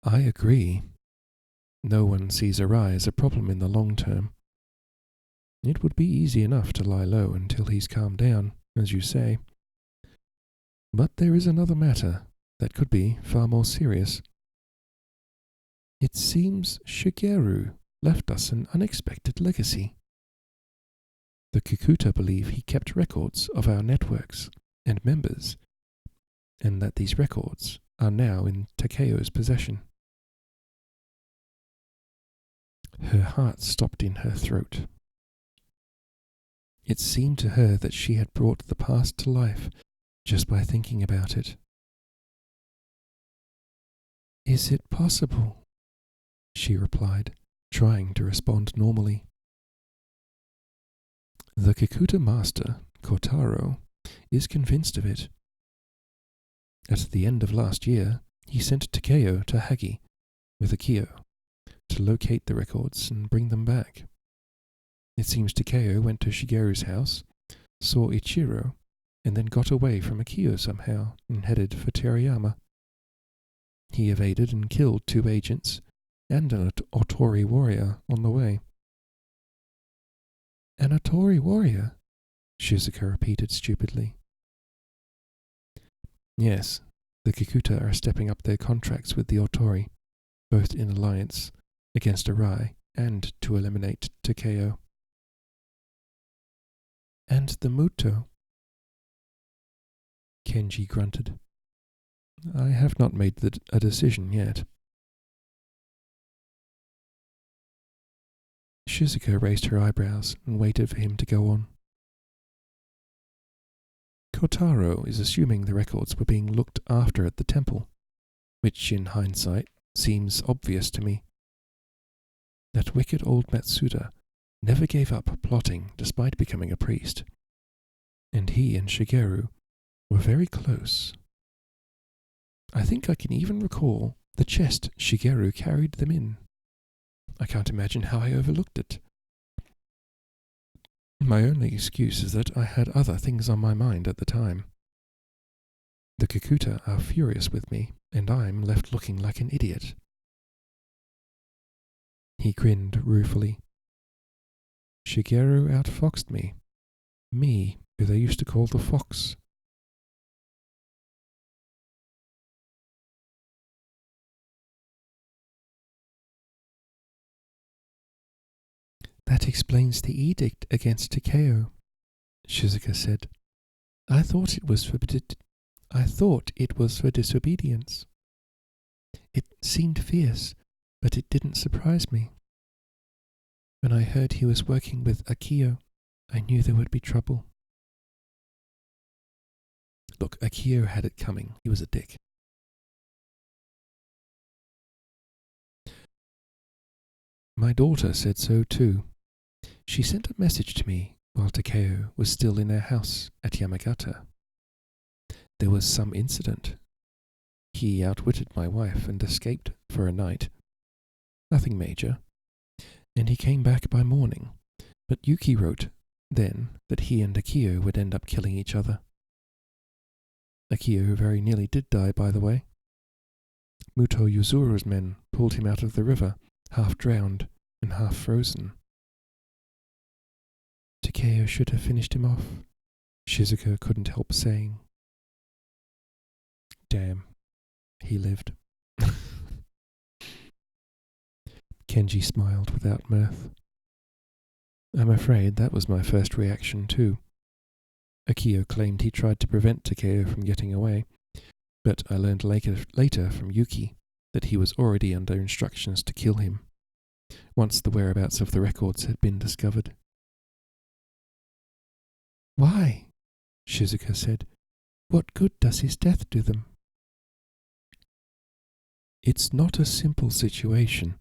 "I agree. No one sees Arai as a problem in the long term. It would be easy enough to lie low until he's calmed down, as you say. But there is another matter that could be far more serious. It seems Shigeru left us an unexpected legacy. The Kikuta believe he kept records of our networks and members, and that these records are now in Takeo's possession." Her heart stopped in her throat. It seemed to her that she had brought the past to life just by thinking about it. "Is it possible?" she replied, trying to respond normally. "The Kikuta master, Kotaro, is convinced of it. At the end of last year, he sent Takeo to Hagi with Akio to locate the records and bring them back. It seems Takeo went to Shigeru's house, saw Ichiro, and then got away from Akio somehow and headed for Terayama. He evaded and killed 2 agents and an Otori warrior on the way." "An Otori warrior?" Shizuka repeated stupidly. "Yes, the Kikuta are stepping up their contracts with the Otori, both in alliance against Arai and to eliminate Takeo." "And the Muto?" Kenji grunted. "I have not made a decision yet." Shizuka raised her eyebrows and waited for him to go on. "Kotaro is assuming the records were being looked after at the temple, which in hindsight seems obvious to me. That wicked old Matsuda never gave up plotting despite becoming a priest, and he and Shigeru were very close. I think I can even recall the chest Shigeru carried them in. I can't imagine how I overlooked it. My only excuse is that I had other things on my mind at the time. The Kikuta are furious with me, and I'm left looking like an idiot." He grinned ruefully. "Shigeru outfoxed me. Me, who they used to call the Fox." "That explains the edict against Takeo," Shizuka said. I thought it was for disobedience. It seemed fierce, but it didn't surprise me. When I heard he was working with Akio, I knew there would be trouble." Look, Akio had it coming. He was a dick. "My daughter said so too. She sent a message to me while Takeo was still in our house at Yamagata. There was some incident. He outwitted my wife and escaped for a night. Nothing major. And he came back by morning, but Yuki wrote then that he and Akio would end up killing each other. Akio very nearly did die, by the way. Muto Yuzuru's men pulled him out of the river, half drowned and half frozen. Takeo should have finished him off," Shizuka couldn't help saying. "Damn, he lived." Kenji smiled without mirth. "I'm afraid that was my first reaction too. Akio claimed he tried to prevent Takeo from getting away, but I learned later from Yuki that he was already under instructions to kill him. once the whereabouts of the records had been discovered. "Why?" Shizuka said. "What good does his death do them?" "It's not a simple situation.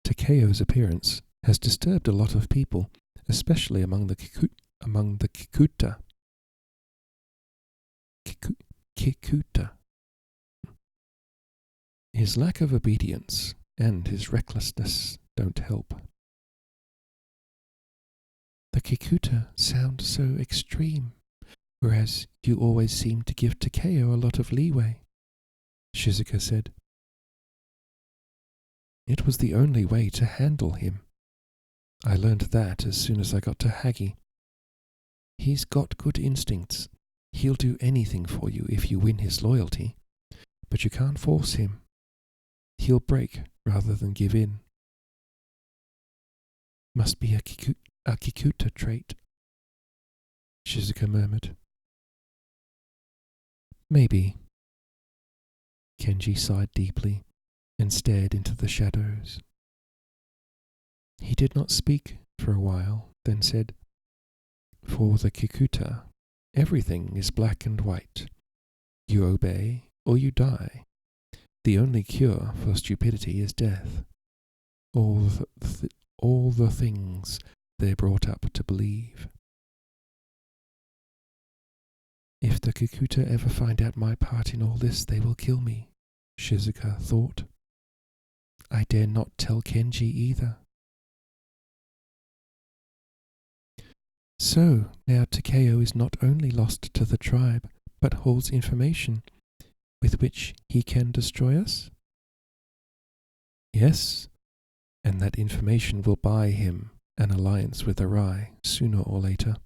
Takeo's appearance has disturbed a lot of people, especially among the Kikuta. Kikuta. His lack of obedience and his recklessness don't help." "The Kikuta sound so extreme, whereas you always seem to give Takeo a lot of leeway," Shizuka said. "It was the only way to handle him. I learned that as soon as I got to Hagi. He's got good instincts. He'll do anything for you if you win his loyalty, but you can't force him. He'll break rather than give in." "Must be a Kikuta trait," Shizuka murmured. "Maybe." Kenji sighed deeply and stared into the shadows. He did not speak for a while, then said, "For the Kikuta, everything is black and white. You obey or you die. The only cure for stupidity is death. All the things they're brought up to believe." "If the Kikuta ever find out my part in all this, they will kill me," Shizuka thought. "I dare not tell Kenji either." "So, now Takeo is not only lost to the tribe, but holds information with which he can destroy us?" "Yes, and that information will buy him an alliance with Arai sooner or later."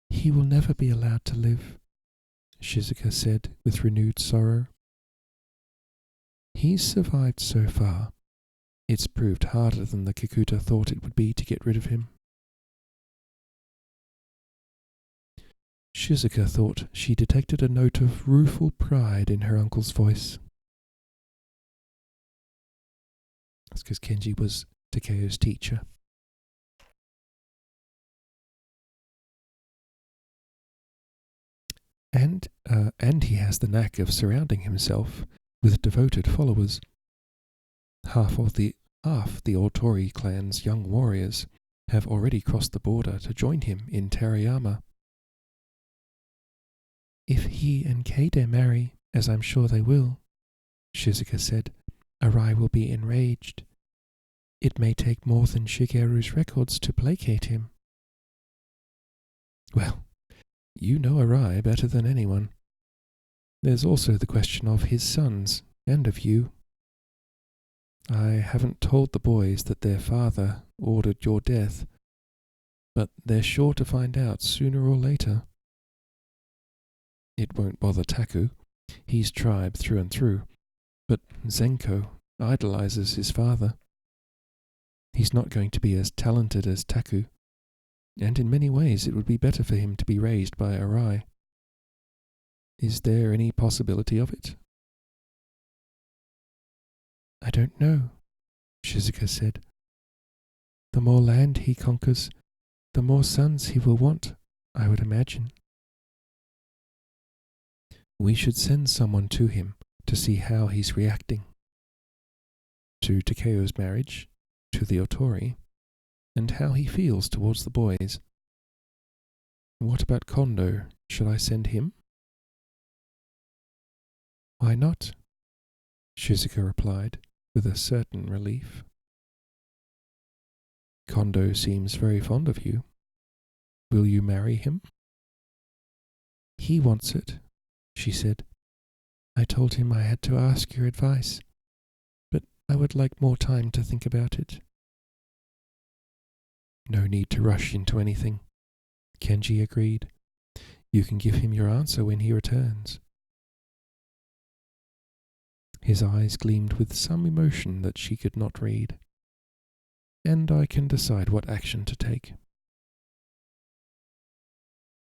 "He will never be allowed to live," Shizuka said with renewed sorrow. "He's survived so far. It's proved harder than the Kikuta thought it would be to get rid of him." Shizuka thought she detected a note of rueful pride in her uncle's voice. That's because Kenji was Takeo's teacher. And he has the knack of surrounding himself with devoted followers. Half the Otori clan's young warriors have already crossed the border to join him in Terayama. "If he and Keide marry, as I'm sure they will," Shizuka said, "Arai will be enraged. It may take more than Shigeru's records to placate him." "Well, you know Arai better than anyone. There's also the question of his sons, and of you. I haven't told the boys that their father ordered your death, but they're sure to find out sooner or later. It won't bother Taku. He's tribe through and through, but Zenko idolizes his father. He's not going to be as talented as Taku, and in many ways it would be better for him to be raised by Arai. Is there any possibility of it?" "I don't know," Shizuka said. "The more land he conquers, the more sons he will want, I would imagine." "We should send someone to him to see how he's reacting. To Takeo's marriage, to the Otori, and how he feels towards the boys. What about Kondo? Should I send him?" "Why not?" Shizuka replied with a certain relief. "Kondo seems very fond of you. Will you marry him?" "He wants it," she said. "I told him I had to ask your advice, but I would like more time to think about it." "No need to rush into anything," Kenji agreed. "You can give him your answer when he returns." His eyes gleamed with some emotion that she could not read. "And I can decide what action to take."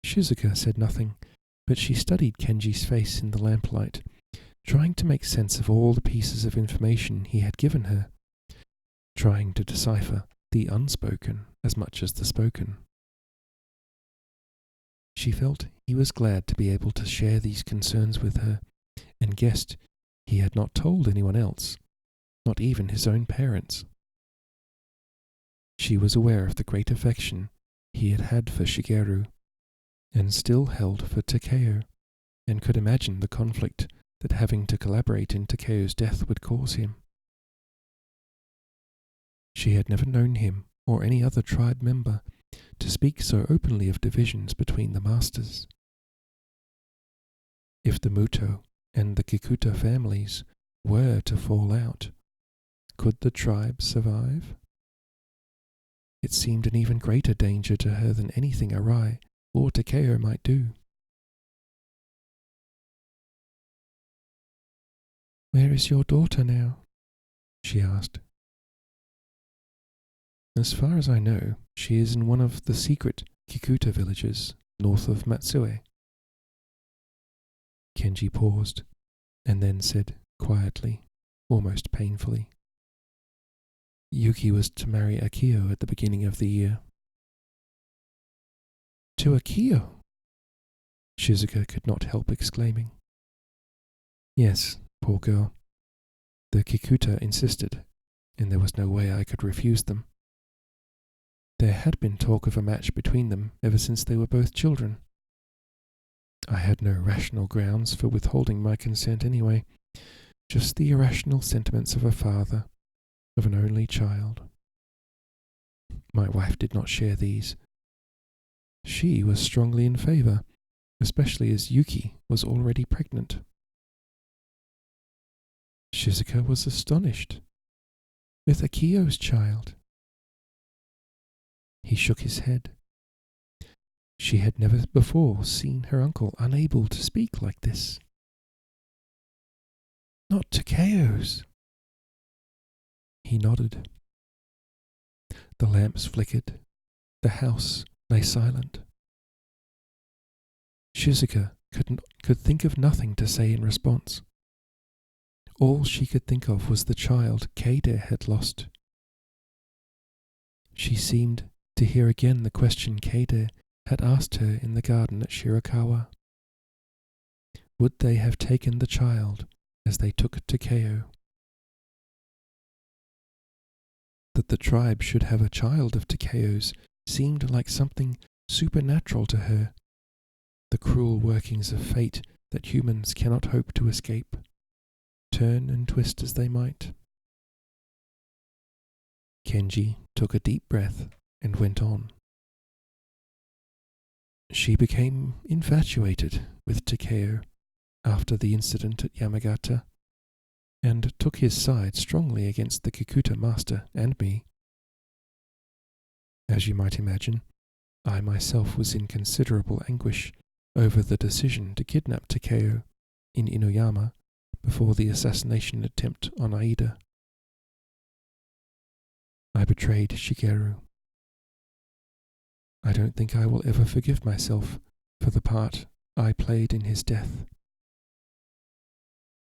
Shizuka said nothing, but she studied Kenji's face in the lamplight, trying to make sense of all the pieces of information he had given her trying to decipher the unspoken as much as the spoken. She felt he was glad to be able to share these concerns with her, and guessed he had not told anyone else, not even his own parents. She was aware of the great affection he had had for Shigeru, and still held for Takeo, and could imagine the conflict that having to collaborate in Takeo's death would cause him. She had never known him or any other tribe member to speak so openly of divisions between the masters. If the Muto and the Kikuta families were to fall out, could the tribe survive? It seemed an even greater danger to her than anything Arai or Takeo might do. "Where is your daughter now?" she asked. "As far as I know, she is in one of the secret Kikuta villages north of Matsue." Kenji paused, and then said quietly, almost painfully, "Yuki was to marry Akio at the beginning of the year." "To Akio?" Shizuka could not help exclaiming. "Yes, poor girl. The Kikuta insisted, and there was no way I could refuse them. There had been talk of a match between them ever since they were both children. I had no rational grounds for withholding my consent anyway, just the irrational sentiments of a father, of an only child. My wife did not share these. She was strongly in favor, especially as Yuki was already pregnant." Shizuka was astonished. "With Akio's child?" He shook his head. She had never before seen her uncle unable to speak like this. "Not Takeo's?" He nodded. The lamps flickered. The house lay silent. Shizuka could think of nothing to say in response. All she could think of was the child Keide had lost. She seemed to hear again the question Keide had asked her in the garden at Shirakawa. Would they have taken the child as they took Takeo? That the tribe should have a child of Takeo's seemed like something supernatural to her, the cruel workings of fate that humans cannot hope to escape, turn and twist as they might. Kenji took a deep breath and went on. She became infatuated with Takeo after the incident at Yamagata, and took his side strongly against the Kikuta master and me. As you might imagine, I myself was in considerable anguish over the decision to kidnap Takeo in Inuyama before the assassination attempt on Aida. I betrayed Shigeru. I don't think I will ever forgive myself for the part I played in his death.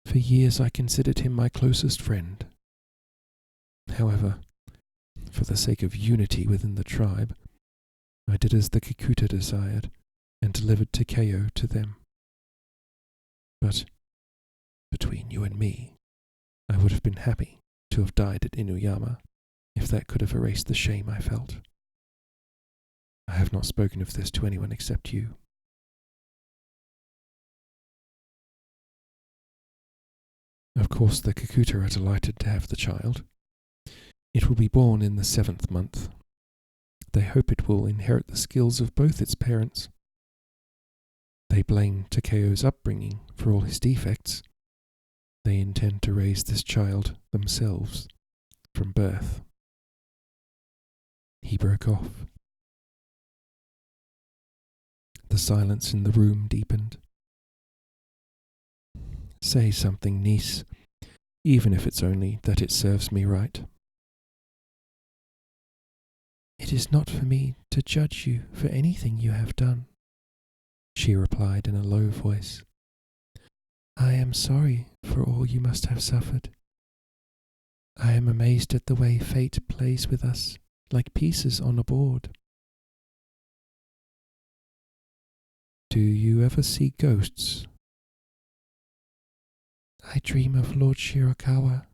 For years I considered him my closest friend. However, for the sake of unity within the tribe, I did as the Kikuta desired and delivered Takeo to them. But between you and me, I would have been happy to have died at Inuyama if that could have erased the shame I felt. I have not spoken of this to anyone except you. Of course, the Kikuta are delighted to have the child. It will be born in the 7th month. They hope it will inherit the skills of both its parents. They blame Takeo's upbringing for all his defects. They intend to raise this child themselves from birth. He broke off. The silence in the room deepened. Say something, niece, even if it's only that it serves me right. It is not for me to judge you for anything you have done, she replied in a low voice. I am sorry for all you must have suffered. I am amazed at the way fate plays with us, like pieces on a board. Do you ever see ghosts? I dream of Lord Shirakawa,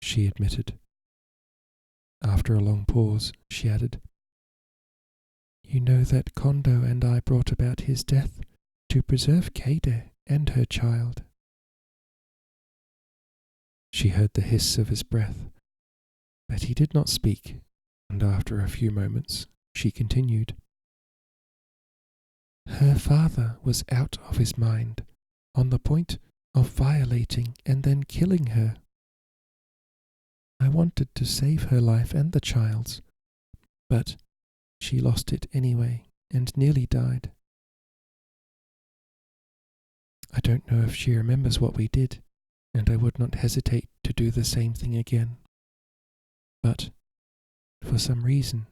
she admitted. After a long pause, she added, You know that Kondo and I brought about his death to preserve Keide and her child. She heard the hiss of his breath, but he did not speak, and after a few moments she continued. Her father was out of his mind, on the point of violating and then killing her. I wanted to save her life and the child's, but she lost it anyway and nearly died. I don't know if she remembers what we did, and I would not hesitate to do the same thing again. But, for some reason,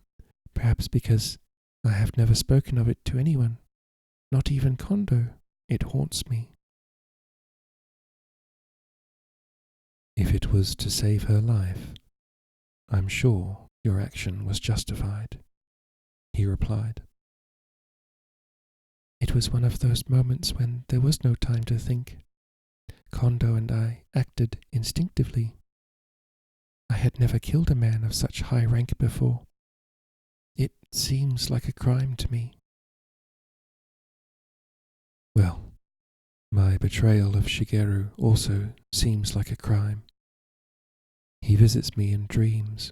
perhaps because I have never spoken of it to anyone, not even Kondo, it haunts me. If it was to save her life, I'm sure your action was justified, he replied. It was one of those moments when there was no time to think. Kondo and I acted instinctively. I had never killed a man of such high rank before. It seems like a crime to me. Well, my betrayal of Shigeru also seems like a crime. He visits me in dreams.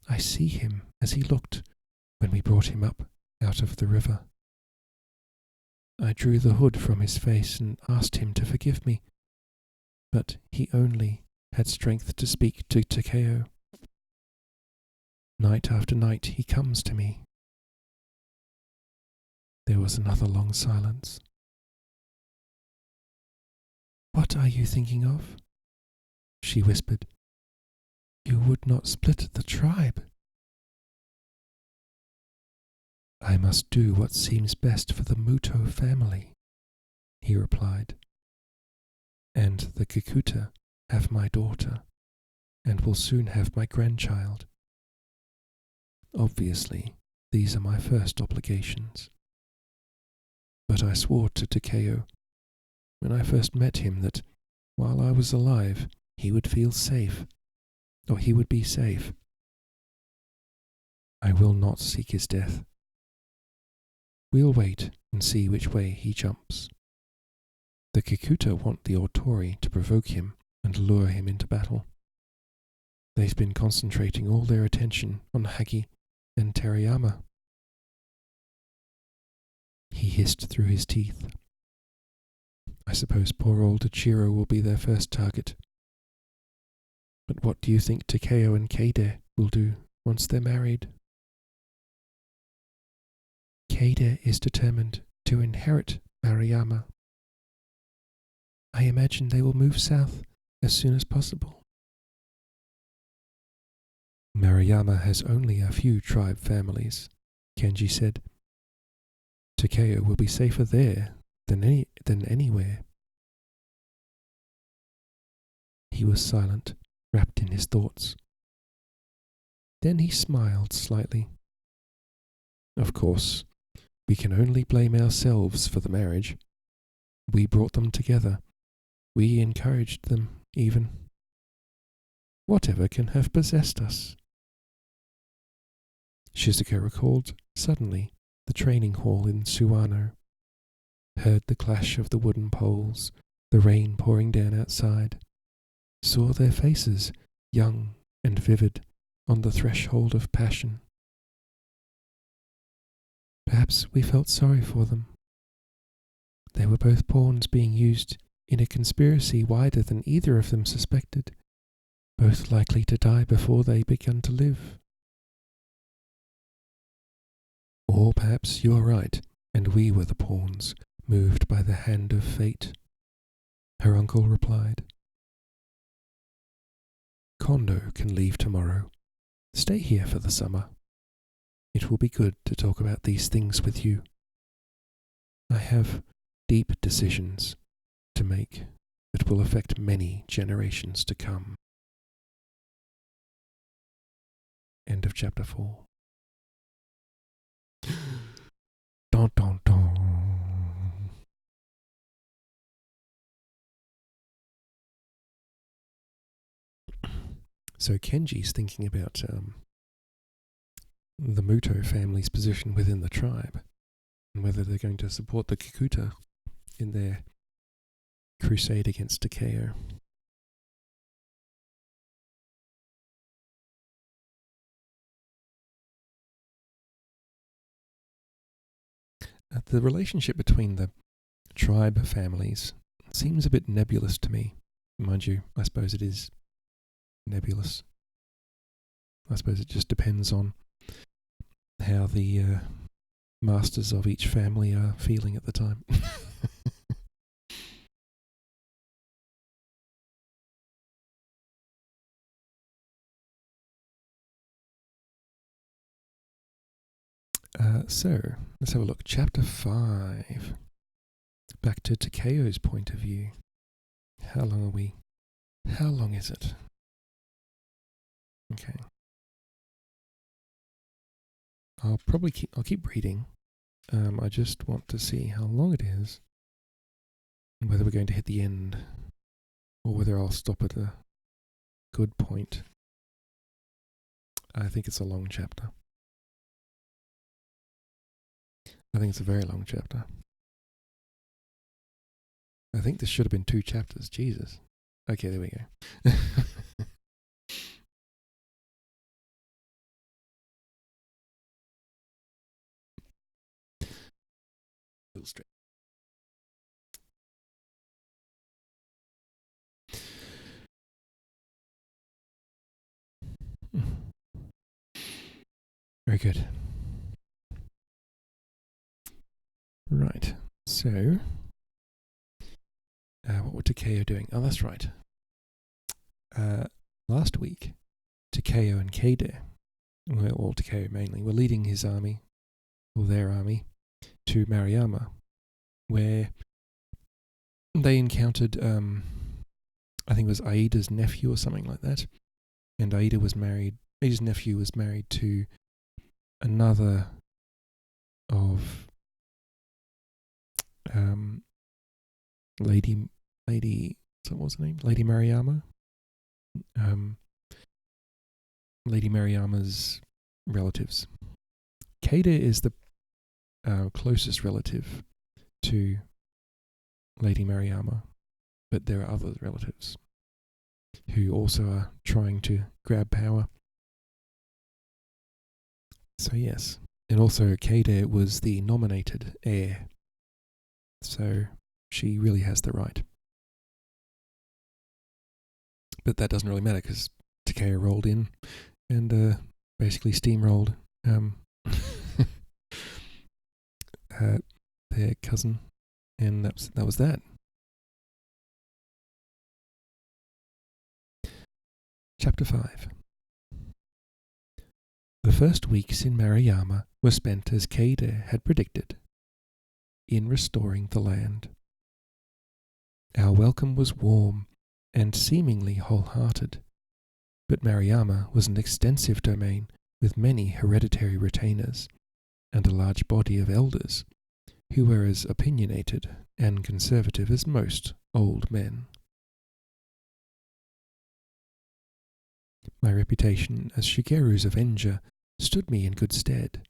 I see him as he looked when we brought him up out of the river. I drew the hood from his face and asked him to forgive me, but he only had strength to speak to Takeo. Night after night he comes to me. There was another long silence. What are you thinking of? She whispered. You would not split the tribe. I must do what seems best for the Muto family, he replied. And the Kikuta have my daughter, and will soon have my grandchild. Obviously, these are my first obligations. But I swore to Takeo, when I first met him, that while I was alive, he would feel safe, or he would be safe. I will not seek his death. We'll wait and see which way he jumps. The Kikuta want the Otori to provoke him and lure him into battle. They've been concentrating all their attention on Hagi and Terayama. He hissed through his teeth. I suppose poor old Ichiro will be their first target. But what do you think Takeo and Keide will do once they're married? Keide is determined to inherit Maruyama. I imagine they will move south as soon as possible. Maruyama has only a few tribe families, Kenji said. Takeo will be safer there than anywhere. He was silent, wrapped in his thoughts. Then he smiled slightly. Of course, we can only blame ourselves for the marriage. We brought them together. We encouraged them, even. Whatever can have possessed us? Shizuka recalled, suddenly, the training hall in Suwano, heard the clash of the wooden poles, the rain pouring down outside, saw their faces, young and vivid, on the threshold of passion. Perhaps we felt sorry for them. They were both pawns being used in a conspiracy wider than either of them suspected, both likely to die before they began to live. Or perhaps you are right, and we were the pawns, moved by the hand of fate, her uncle replied. Kondo can leave tomorrow. Stay here for the summer. It will be good to talk about these things with you. I have deep decisions to make that will affect many generations to come. End of chapter 4. Dun, dun, dun. So Kenji's thinking about the Muto family's position within the tribe and whether they're going to support the Kikuta in their crusade against Takeo. The relationship between the tribe families seems a bit nebulous to me. Mind you, I suppose it is nebulous. I suppose it just depends on how the masters of each family are feeling at the time. So, let's have a look. Chapter 5. Back to Takeo's point of view. How long are we? How long is it? Okay. I'll keep reading. I just want to see how long it is, and whether we're going to hit the end, or whether I'll stop at a good point. I think it's a long chapter. I think it's a very long chapter. I think this should have been 2 chapters. Jesus. Okay, there we go. Straight. Very good. Right. So, what were Takeo doing? Oh, that's right. Last week, Takeo and Keide, or Takeo mainly, were leading his army, or their army, to Maruyama, where they encountered, I think it was Aida's nephew or something like that, and Aida's nephew was married to another of Lady, what was her name? Lady Maruyama. Lady Maruyama's relatives. Keide is the closest relative to Lady Maruyama, but there are other relatives who also are trying to grab power. So yes, and also Keide was the nominated heir, so she really has the right. But that doesn't really matter because Takeo rolled in and basically steamrolled their cousin, and that was that. Chapter 5. The first weeks in Maruyama were spent as Keide had predicted, in restoring the land. Our welcome was warm and seemingly wholehearted, but Maruyama was an extensive domain with many hereditary retainers and a large body of elders who were as opinionated and conservative as most old men. My reputation as Shigeru's avenger stood me in good stead,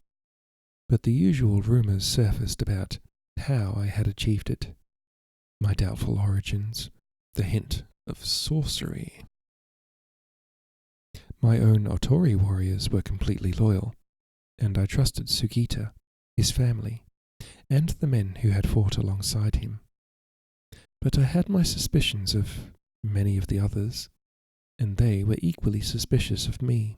but the usual rumours surfaced about how I had achieved it, my doubtful origins, the hint of sorcery. My own Otori warriors were completely loyal, and I trusted Sugita, his family, and the men who had fought alongside him. But I had my suspicions of many of the others, and they were equally suspicious of me.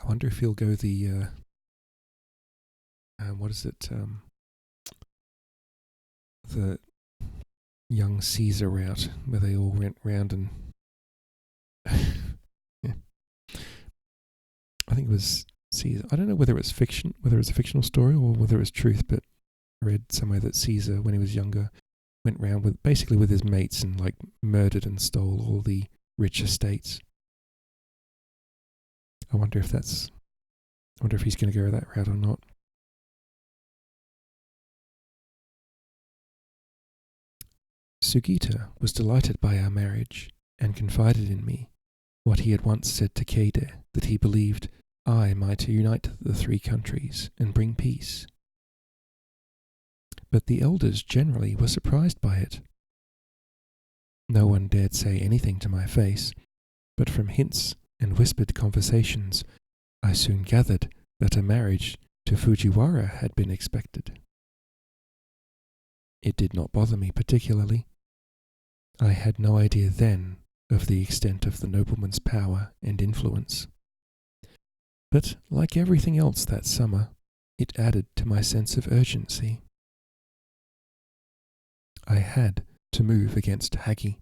I wonder if he'll go the, the young Caesar route, where they all went round and yeah. I think it was Caesar. I don't know whether it's fiction, whether it's a fictional story or whether it's truth, but I read somewhere that Caesar, when he was younger, went round with his mates and like murdered and stole all the rich estates I wonder if he's going to go that route or not. Sugita was delighted by our marriage and confided in me what he had once said to Kade, that he believed I might unite the three countries and bring peace. But the elders generally were surprised by it. No one dared say anything to my face, but from hints and whispered conversations, I soon gathered that a marriage to Fujiwara had been expected. It did not bother me particularly. I had no idea then of the extent of the nobleman's power and influence. But like everything else that summer, it added to my sense of urgency. I had to move against Hagi.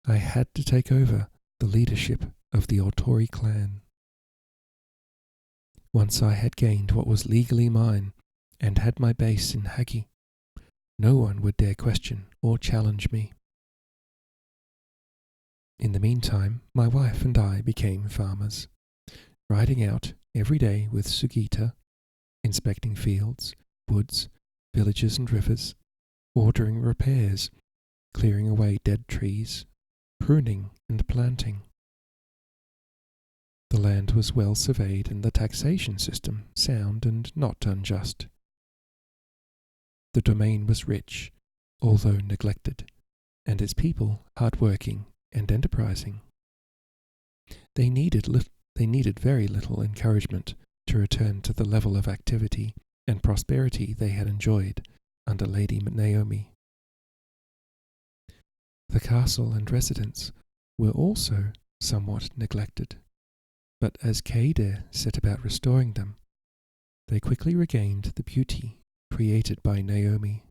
I had to take over the leadership of the Otori clan. Once I had gained what was legally mine and had my base in Hagi, no one would dare question or challenge me. In the meantime, my wife and I became farmers, riding out every day with Sugita, inspecting fields, woods, villages and rivers, ordering repairs, clearing away dead trees, pruning and planting. The land was well surveyed and the taxation system sound and not unjust. The domain was rich, although neglected, and its people hard-working and enterprising. They needed very little encouragement to return to the level of activity and prosperity they had enjoyed under Lady Naomi. The castle and residence were also somewhat neglected, but as Kade set about restoring them, they quickly regained the beauty created by Naomi.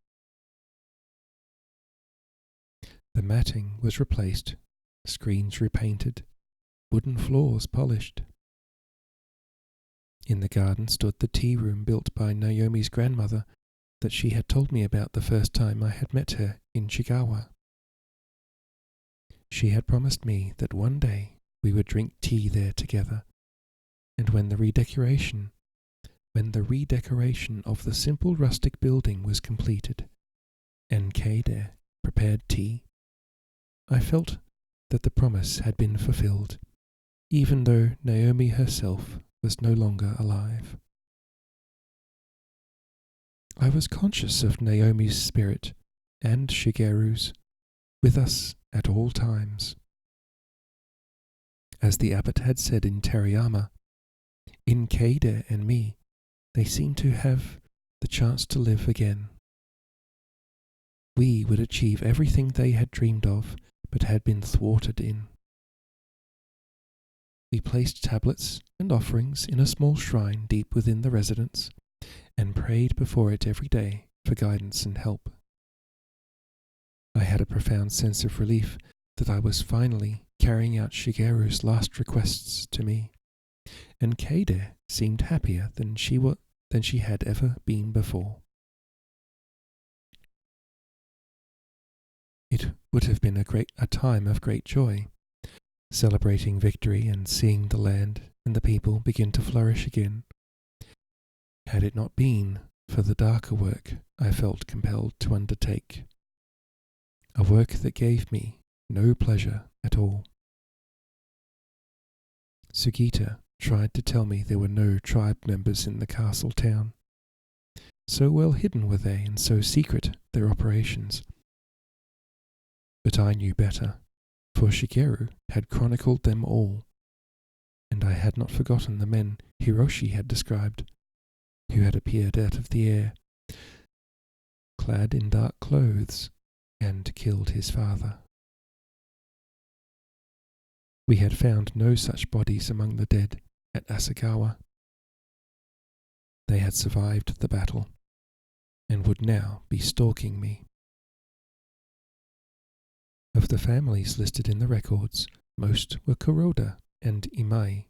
The matting was replaced, screens repainted, wooden floors polished. In the garden stood the tea room built by Naomi's grandmother that she had told me about the first time I had met her in Shigawa. She had promised me that one day we would drink tea there together, and when the redecoration of the simple rustic building was completed, and Kade prepared tea, I felt that the promise had been fulfilled, even though Naomi herself was no longer alive. I was conscious of Naomi's spirit and Shigeru's with us at all times. As the abbot had said in Teriyama, in Kade and me, they seemed to have the chance to live again. We would achieve everything they had dreamed of, but had been thwarted in. We placed tablets and offerings in a small shrine deep within the residence, and prayed before it every day for guidance and help. I had a profound sense of relief that I was finally carrying out Shigeru's last requests to me, and Kade seemed happier than she had ever been before. It would have been a time of great joy, celebrating victory and seeing the land and the people begin to flourish again, had it not been for the darker work I felt compelled to undertake, a work that gave me no pleasure at all. Sugita tried to tell me there were no tribe members in the castle town. So well hidden were they and so secret their operations. But I knew better, for Shigeru had chronicled them all, and I had not forgotten the men Hiroshi had described, who had appeared out of the air, clad in dark clothes, and killed his father. We had found no such bodies among the dead at Asagawa. They had survived the battle, and would now be stalking me. Of the families listed in the records, most were Kuroda and Imai,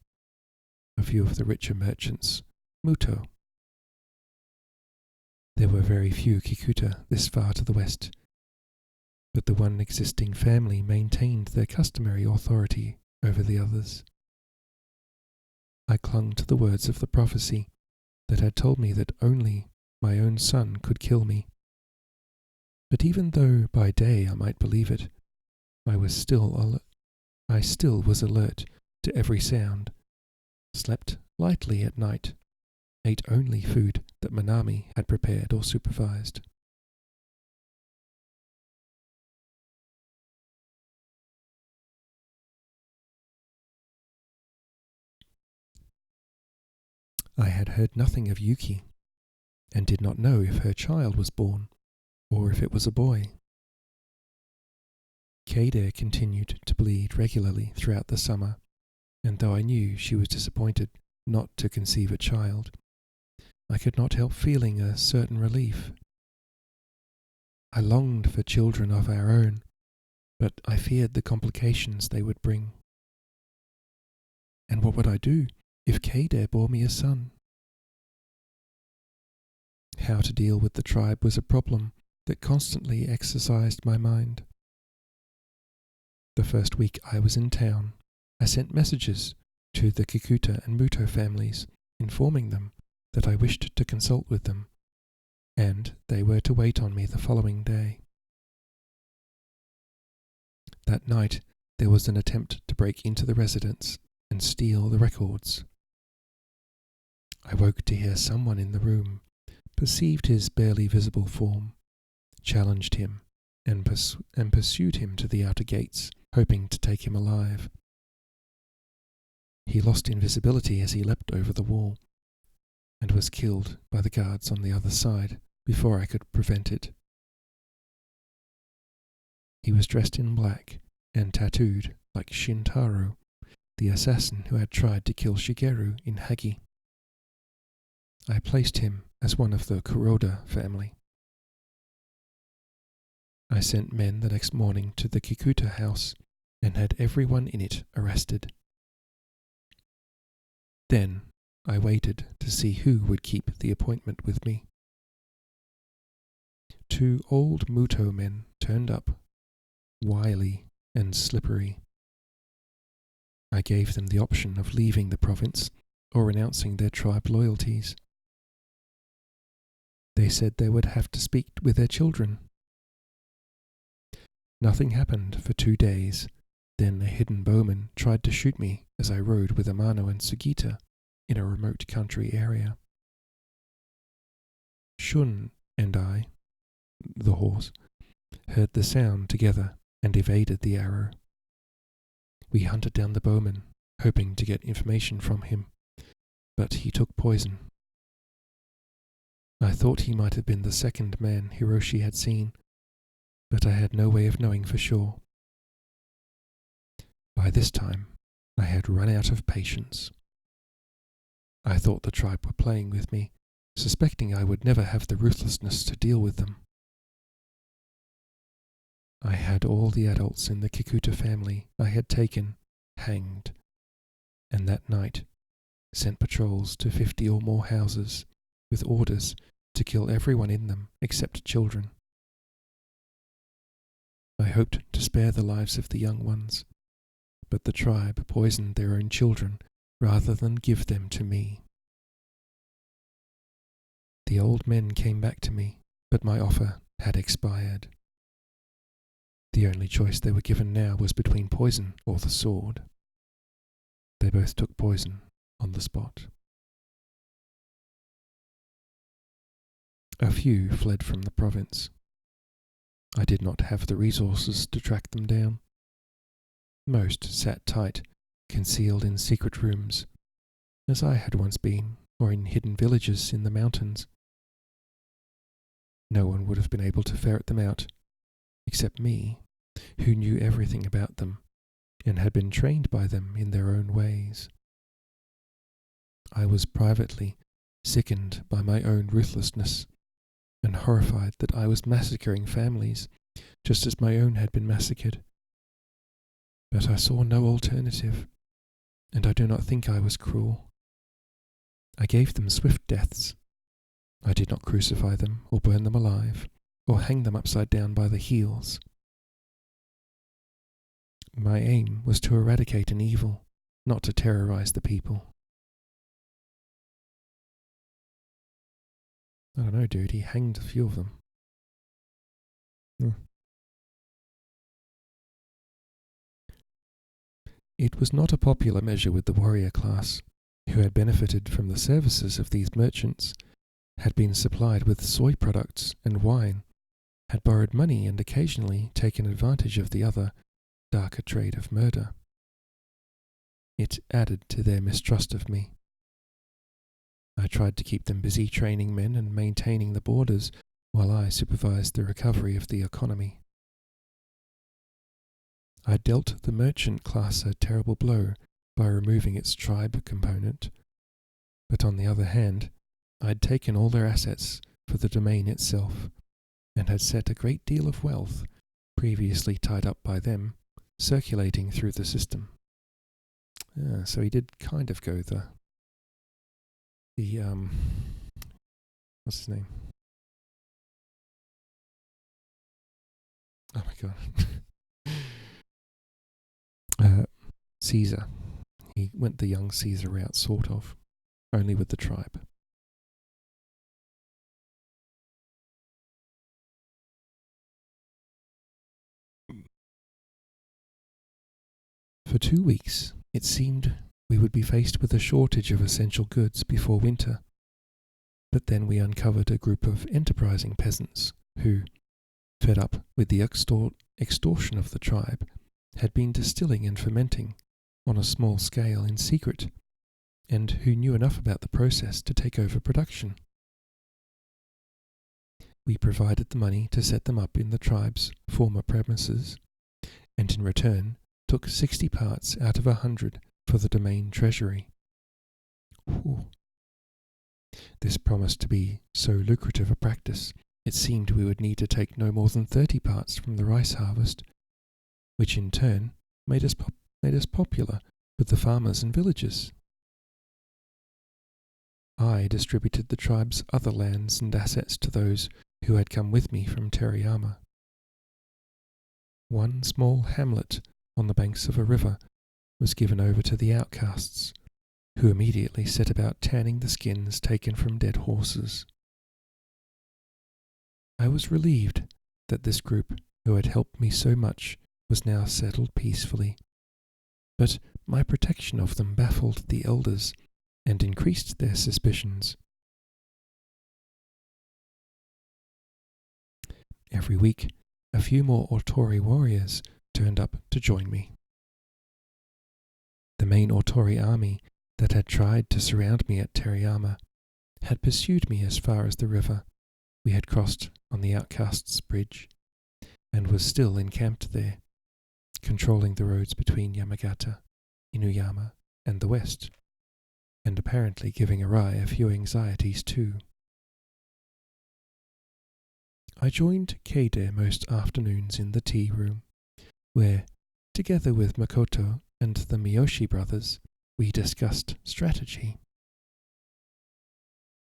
a few of the richer merchants, Muto. There were very few Kikuta this far to the west, but the one existing family maintained their customary authority over the others. I clung to the words of the prophecy that had told me that only my own son could kill me. But even though by day I might believe it, I still was alert to every sound, slept lightly at night, ate only food that Manami had prepared or supervised. I had heard nothing of Yuki, and did not know if her child was born, or if it was a boy. Kaede continued to bleed regularly throughout the summer, and though I knew she was disappointed not to conceive a child, I could not help feeling a certain relief. I longed for children of our own, but I feared the complications they would bring. And what would I do if Kaede bore me a son? How to deal with the tribe was a problem that constantly exercised my mind. The first week I was in town, I sent messages to the Kikuta and Muto families, informing them that I wished to consult with them, and they were to wait on me the following day. That night there was an attempt to break into the residence and steal the records. I woke to hear someone in the room, perceived his barely visible form, challenged him, and pursued him to the outer gates, hoping to take him alive. He lost invisibility as he leapt over the wall, and was killed by the guards on the other side before I could prevent it. He was dressed in black and tattooed like Shintaro, the assassin who had tried to kill Shigeru in Hagi. I placed him as one of the Kuroda family. I sent men the next morning to the Kikuta house and had everyone in it arrested. Then I waited to see who would keep the appointment with me. 2 old Muto men turned up, wily and slippery. I gave them the option of leaving the province or renouncing their tribe loyalties. They said they would have to speak with their children. Nothing happened for 2 days. Then a hidden bowman tried to shoot me as I rode with Amano and Sugita in a remote country area. Shun and I, the horse, heard the sound together and evaded the arrow. We hunted down the bowman, hoping to get information from him, but he took poison. I thought he might have been the second man Hiroshi had seen, but I had no way of knowing for sure. By this time, I had run out of patience. I thought the tribe were playing with me, suspecting I would never have the ruthlessness to deal with them. I had all the adults in the Kikuta family I had taken hanged, and that night sent patrols to 50 or more houses with orders to kill everyone in them except children. I hoped to spare the lives of the young ones, but the tribe poisoned their own children rather than give them to me. The old men came back to me, but my offer had expired. The only choice they were given now was between poison or the sword. They both took poison on the spot. A few fled from the province. I did not have the resources to track them down. Most sat tight, concealed in secret rooms, as I had once been, or in hidden villages in the mountains. No one would have been able to ferret them out, except me, who knew everything about them, and had been trained by them in their own ways. I was privately sickened by my own ruthlessness, and horrified that I was massacring families, just as my own had been massacred. But I saw no alternative, and I do not think I was cruel. I gave them swift deaths. I did not crucify them, or burn them alive, or hang them upside down by the heels. My aim was to eradicate an evil, not to terrorize the people. I don't know, dude. He hanged a few of them. Yeah. It was not a popular measure with the warrior class, who had benefited from the services of these merchants, had been supplied with soy products and wine, had borrowed money and occasionally taken advantage of the other, darker trade of murder. It added to their mistrust of me. I tried to keep them busy training men and maintaining the borders while I supervised the recovery of the economy. I dealt the merchant class a terrible blow by removing its tribe component, but on the other hand, I had taken all their assets for the domain itself, and had set a great deal of wealth, previously tied up by them, circulating through the system. So he did kind of go the what's his name? Oh my god. Caesar. He went the young Caesar route, sort of, only with the tribe. For 2 weeks, it seemed we would be faced with a shortage of essential goods before winter. But then we uncovered a group of enterprising peasants who, fed up with the extortion of the tribe, had been distilling and fermenting on a small scale in secret, and who knew enough about the process to take over production. We provided the money to set them up in the tribe's former premises, and in return took 60 parts out of 100 for the domain treasury. Whew. This promised to be so lucrative a practice, it seemed we would need to take no more than 30 parts from the rice harvest, which in turn made us popular with the farmers and villagers. I distributed the tribe's other lands and assets to those who had come with me from Teriyama. One small hamlet on the banks of a river was given over to the outcasts, who immediately set about tanning the skins taken from dead horses. I was relieved that this group, who had helped me so much, was now settled peacefully, but my protection of them baffled the elders and increased their suspicions. Every week, a few more Otori warriors turned up to join me. The main Otori army that had tried to surround me at Teriyama had pursued me as far as the river we had crossed on the Outcasts' Bridge, and was still encamped there, controlling the roads between Yamagata, Inuyama, and the west, and apparently giving Arai a few anxieties too. I joined Keide most afternoons in the tea room, where, together with Makoto and the Miyoshi brothers, we discussed strategy.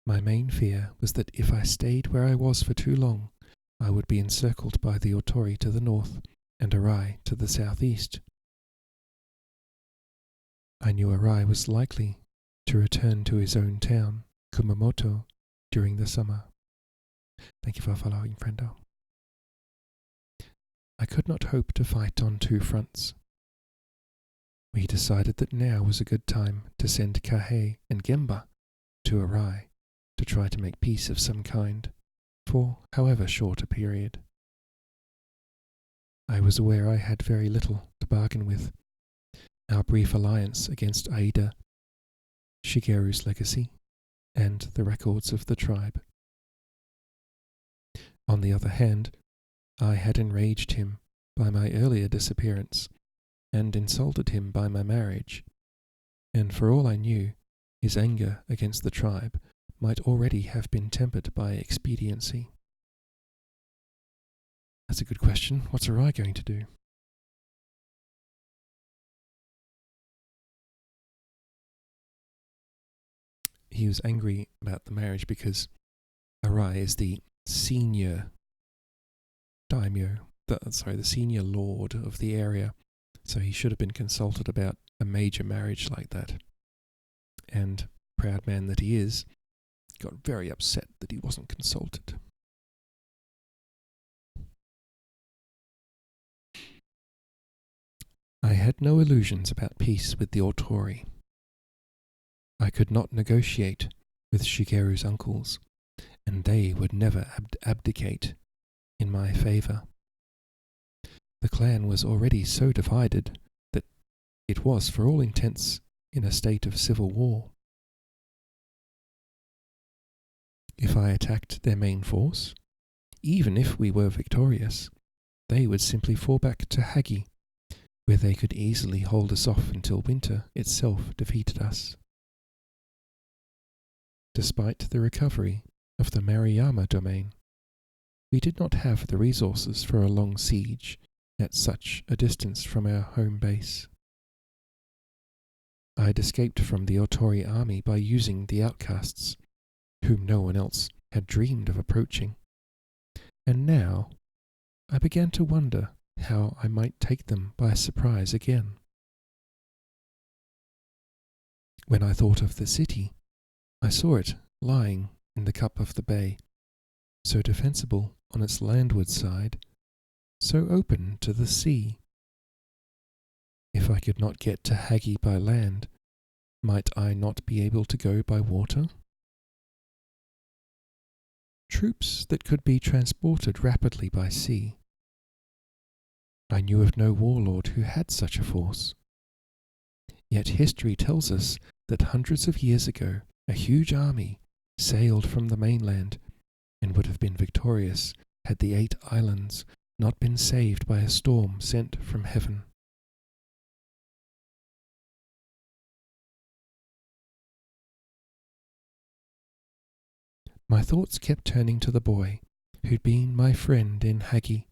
My main fear was that if I stayed where I was for too long, I would be encircled by the Otori to the north and Arai to the southeast. I knew Arai was likely to return to his own town, Kumamoto, during the summer. Thank you for following, friendo. I could not hope to fight on two fronts. We decided that now was a good time to send Kahei and Gemba to Arai to try to make peace of some kind, for however short a period. I was aware I had very little to bargain with. Our brief alliance against Aida, Shigeru's legacy, and the records of the tribe. On the other hand, I had enraged him by my earlier disappearance, and insulted him by my marriage, and for all I knew, his anger against the tribe might already have been tempered by expediency. That's a good question. What's Arai going to do? He was angry about the marriage because Arai is the senior daimyo, the senior lord of the area, so he should have been consulted about a major marriage like that. And, proud man that he is, got very upset that he wasn't consulted. I had no illusions about peace with the Autori. I could not negotiate with Shigeru's uncles, and they would never abdicate in my favour. The clan was already so divided that it was, for all intents, in a state of civil war. If I attacked their main force, even if we were victorious, they would simply fall back to Hagi, where they could easily hold us off until winter itself defeated us. Despite the recovery of the Maruyama domain, we did not have the resources for a long siege at such a distance from our home base. I had escaped from the Autori army by using the outcasts, whom no one else had dreamed of approaching, and now I began to wonder how I might take them by surprise again. When I thought of the city, I saw it lying in the cup of the bay, so defensible on its landward side, so open to the sea. If I could not get to Hagi by land, might I not be able to go by water? Troops that could be transported rapidly by sea. I knew of no warlord who had such a force. Yet history tells us that hundreds of years ago, a huge army sailed from the mainland and would have been victorious had the 8 islands not been saved by a storm sent from heaven. My thoughts kept turning to the boy who'd been my friend in Hagi,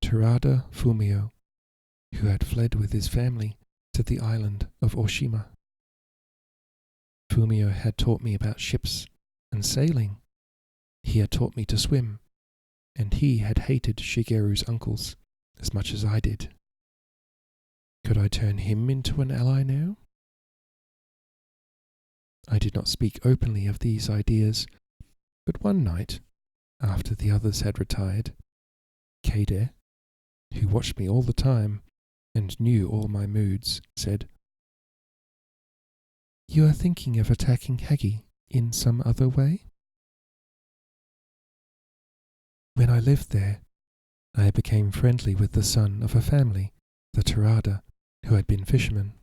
Terada Fumio, who had fled with his family to the island of Oshima. Fumio had taught me about ships and sailing. He had taught me to swim, and he had hated Shigeru's uncles as much as I did. Could I turn him into an ally now? I did not speak openly of these ideas, but one night, after the others had retired, Keide, who watched me all the time and knew all my moods, said, "You are thinking of attacking Hagi in some other way?" When I lived there, I became friendly with the son of a family, the Terada, who had been fishermen.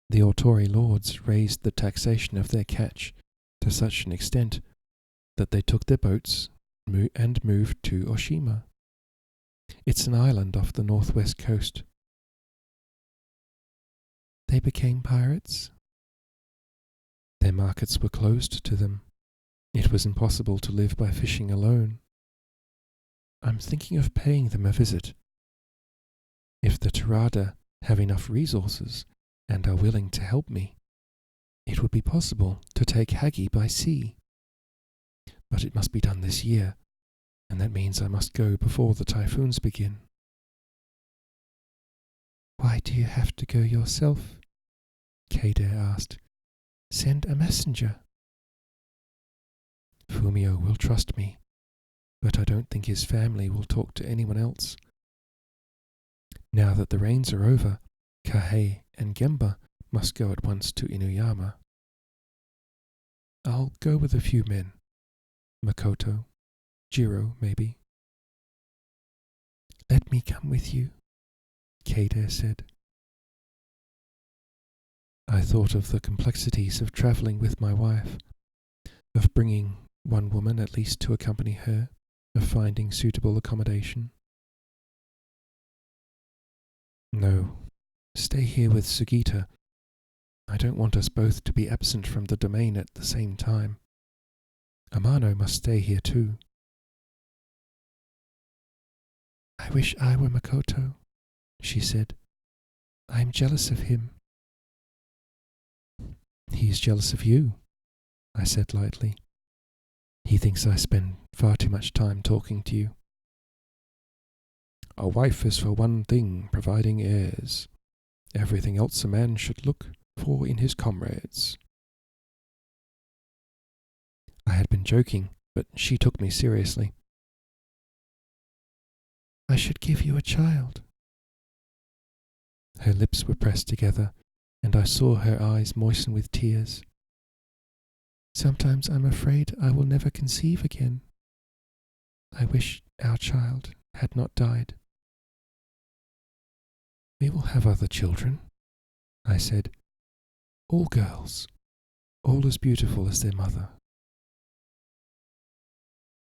The Autori lords raised the taxation of their catch to such an extent that they took their boats and moved to Oshima. It's an island off the northwest coast. They became pirates. Their markets were closed to them. It was impossible to live by fishing alone. I'm thinking of paying them a visit. If the Terada have enough resources and are willing to help me, it would be possible to take Hagi by sea. But it must be done this year, and that means I must go before the typhoons begin. Why do you have to go yourself? Keide asked. Send a messenger. Fumio will trust me, but I don't think his family will talk to anyone else. Now that the rains are over, Kahei and Gemba must go at once to Inuyama. I'll go with a few men. Makoto, Jiro, maybe. Let me come with you, Keide said. I thought of the complexities of travelling with my wife, of bringing one woman at least to accompany her, of finding suitable accommodation. No, stay here with Sugita. I don't want us both to be absent from the domain at the same time. Amano must stay here too. I wish I were Makoto, she said. I am jealous of him. He is jealous of you, I said lightly. He thinks I spend far too much time talking to you. A wife is for one thing, providing heirs. Everything else a man should look for in his comrades. I had been joking, but she took me seriously. I should give you a child. Her lips were pressed together, and I saw her eyes moisten with tears. Sometimes I'm afraid I will never conceive again. I wish our child had not died. We will have other children, I said. All girls, all as beautiful as their mother.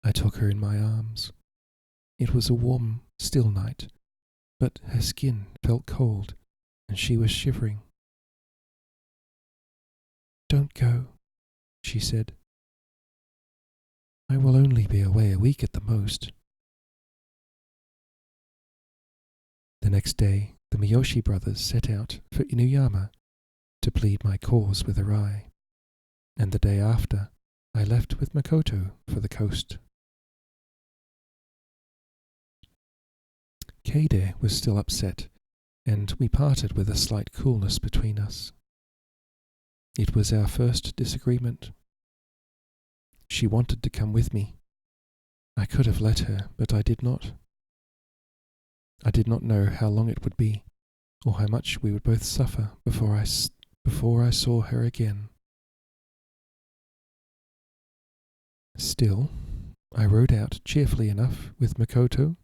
I took her in my arms. It was a warm, still night, but her skin felt cold, and she was shivering. Don't go, she said. I will only be away a week at the most. The next day, the Miyoshi brothers set out for Inuyama to plead my cause with Arai, and the day after, I left with Makoto for the coast. Keide was still upset, and we parted with a slight coolness between us. It was our first disagreement. She wanted to come with me. I could have let her, but I did not. I did not know how long it would be, or how much we would both suffer before I saw her again. Still, I rode out cheerfully enough with Makoto,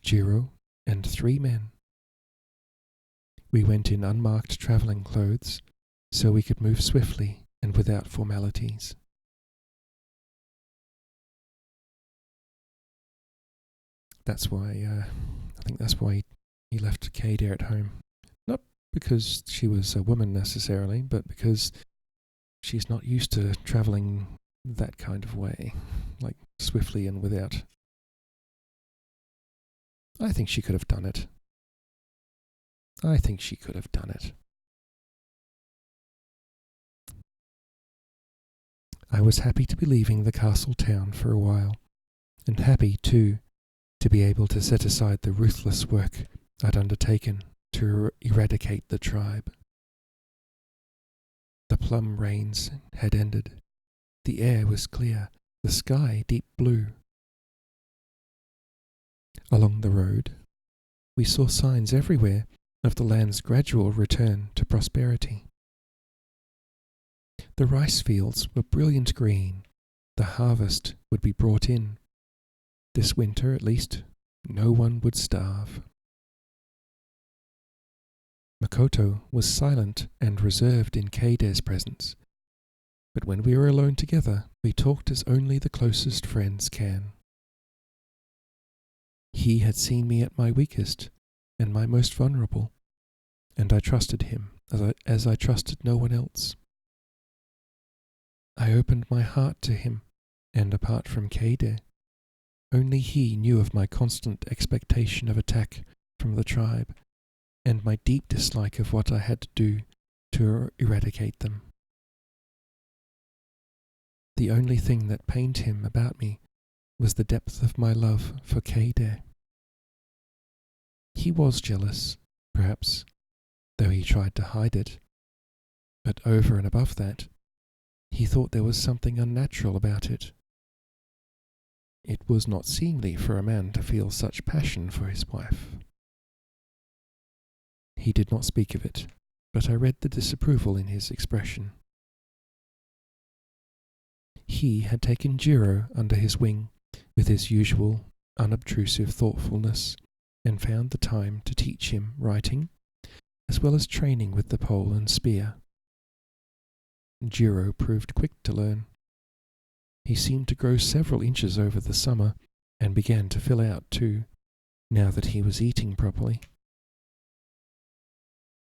Jiro, and 3 men. We went in unmarked travelling clothes, so we could move swiftly and without formalities. That's why, I think that's why he left Keide at home. Not because she was a woman necessarily, but because she's not used to travelling that kind of way, like swiftly and without. I think she could have done it. I was happy to be leaving the castle town for a while, and happy, too, to be able to set aside the ruthless work I'd undertaken to eradicate the tribe. The plum rains had ended. The air was clear, the sky deep blue. Along the road, we saw signs everywhere of the land's gradual return to prosperity. The rice fields were brilliant green. The harvest would be brought in. This winter, at least, no one would starve. Makoto was silent and reserved in Keide's presence, but when we were alone together, we talked as only the closest friends can. He had seen me at my weakest and my most vulnerable, and I trusted him as I trusted no one else. I opened my heart to him, and apart from Keide, only he knew of my constant expectation of attack from the tribe, and my deep dislike of what I had to do to eradicate them. The only thing that pained him about me was the depth of my love for Keide. He was jealous, perhaps, though he tried to hide it, but over and above that, he thought there was something unnatural about it. It was not seemly for a man to feel such passion for his wife. He did not speak of it, but I read the disapproval in his expression. He had taken Jiro under his wing with his usual unobtrusive thoughtfulness, and found the time to teach him writing, as well as training with the pole and spear. Jiro proved quick to learn. He seemed to grow several inches over the summer, and began to fill out too, now that he was eating properly.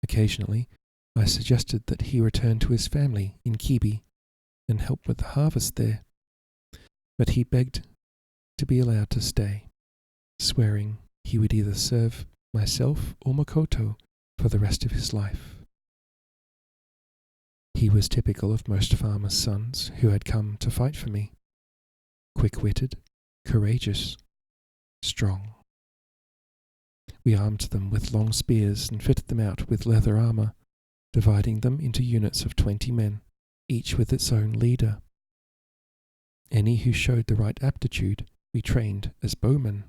Occasionally, I suggested that he return to his family in Kibi and help with the harvest there, but he begged to be allowed to stay, swearing he would either serve myself or Makoto for the rest of his life. He was typical of most farmers' sons who had come to fight for me. Quick-witted, courageous, strong. We armed them with long spears and fitted them out with leather armour, dividing them into units of 20 men, each with its own leader. Any who showed the right aptitude we trained as bowmen.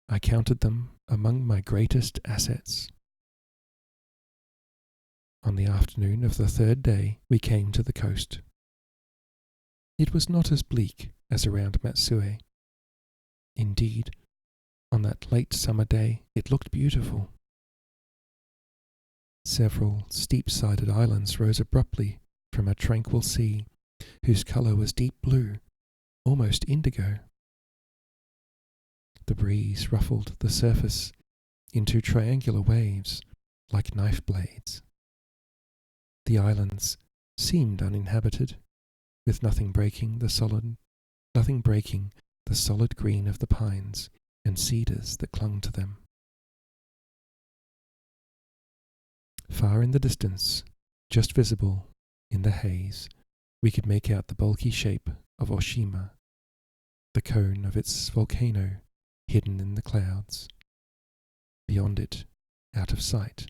I counted them among my greatest assets. On the afternoon of the third day, we came to the coast. It was not as bleak as around Matsue. Indeed, on that late summer day, it looked beautiful. Several steep-sided islands rose abruptly from a tranquil sea, whose colour was deep blue, almost indigo. The breeze ruffled the surface into triangular waves like knife blades. The islands seemed uninhabited, with nothing breaking the solid green of the pines and cedars that clung to them. Far in the distance, just visible in the haze, we could make out the bulky shape of Oshima, the cone of its volcano hidden in the clouds. Beyond it, out of sight,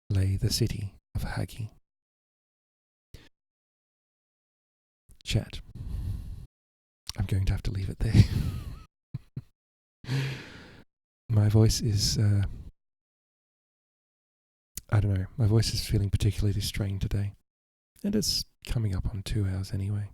lay the city of Hagi. Chat. I'm going to have to leave it there. My voice is, I don't know, my voice is feeling particularly strained today. And it's coming up on 2 hours anyway.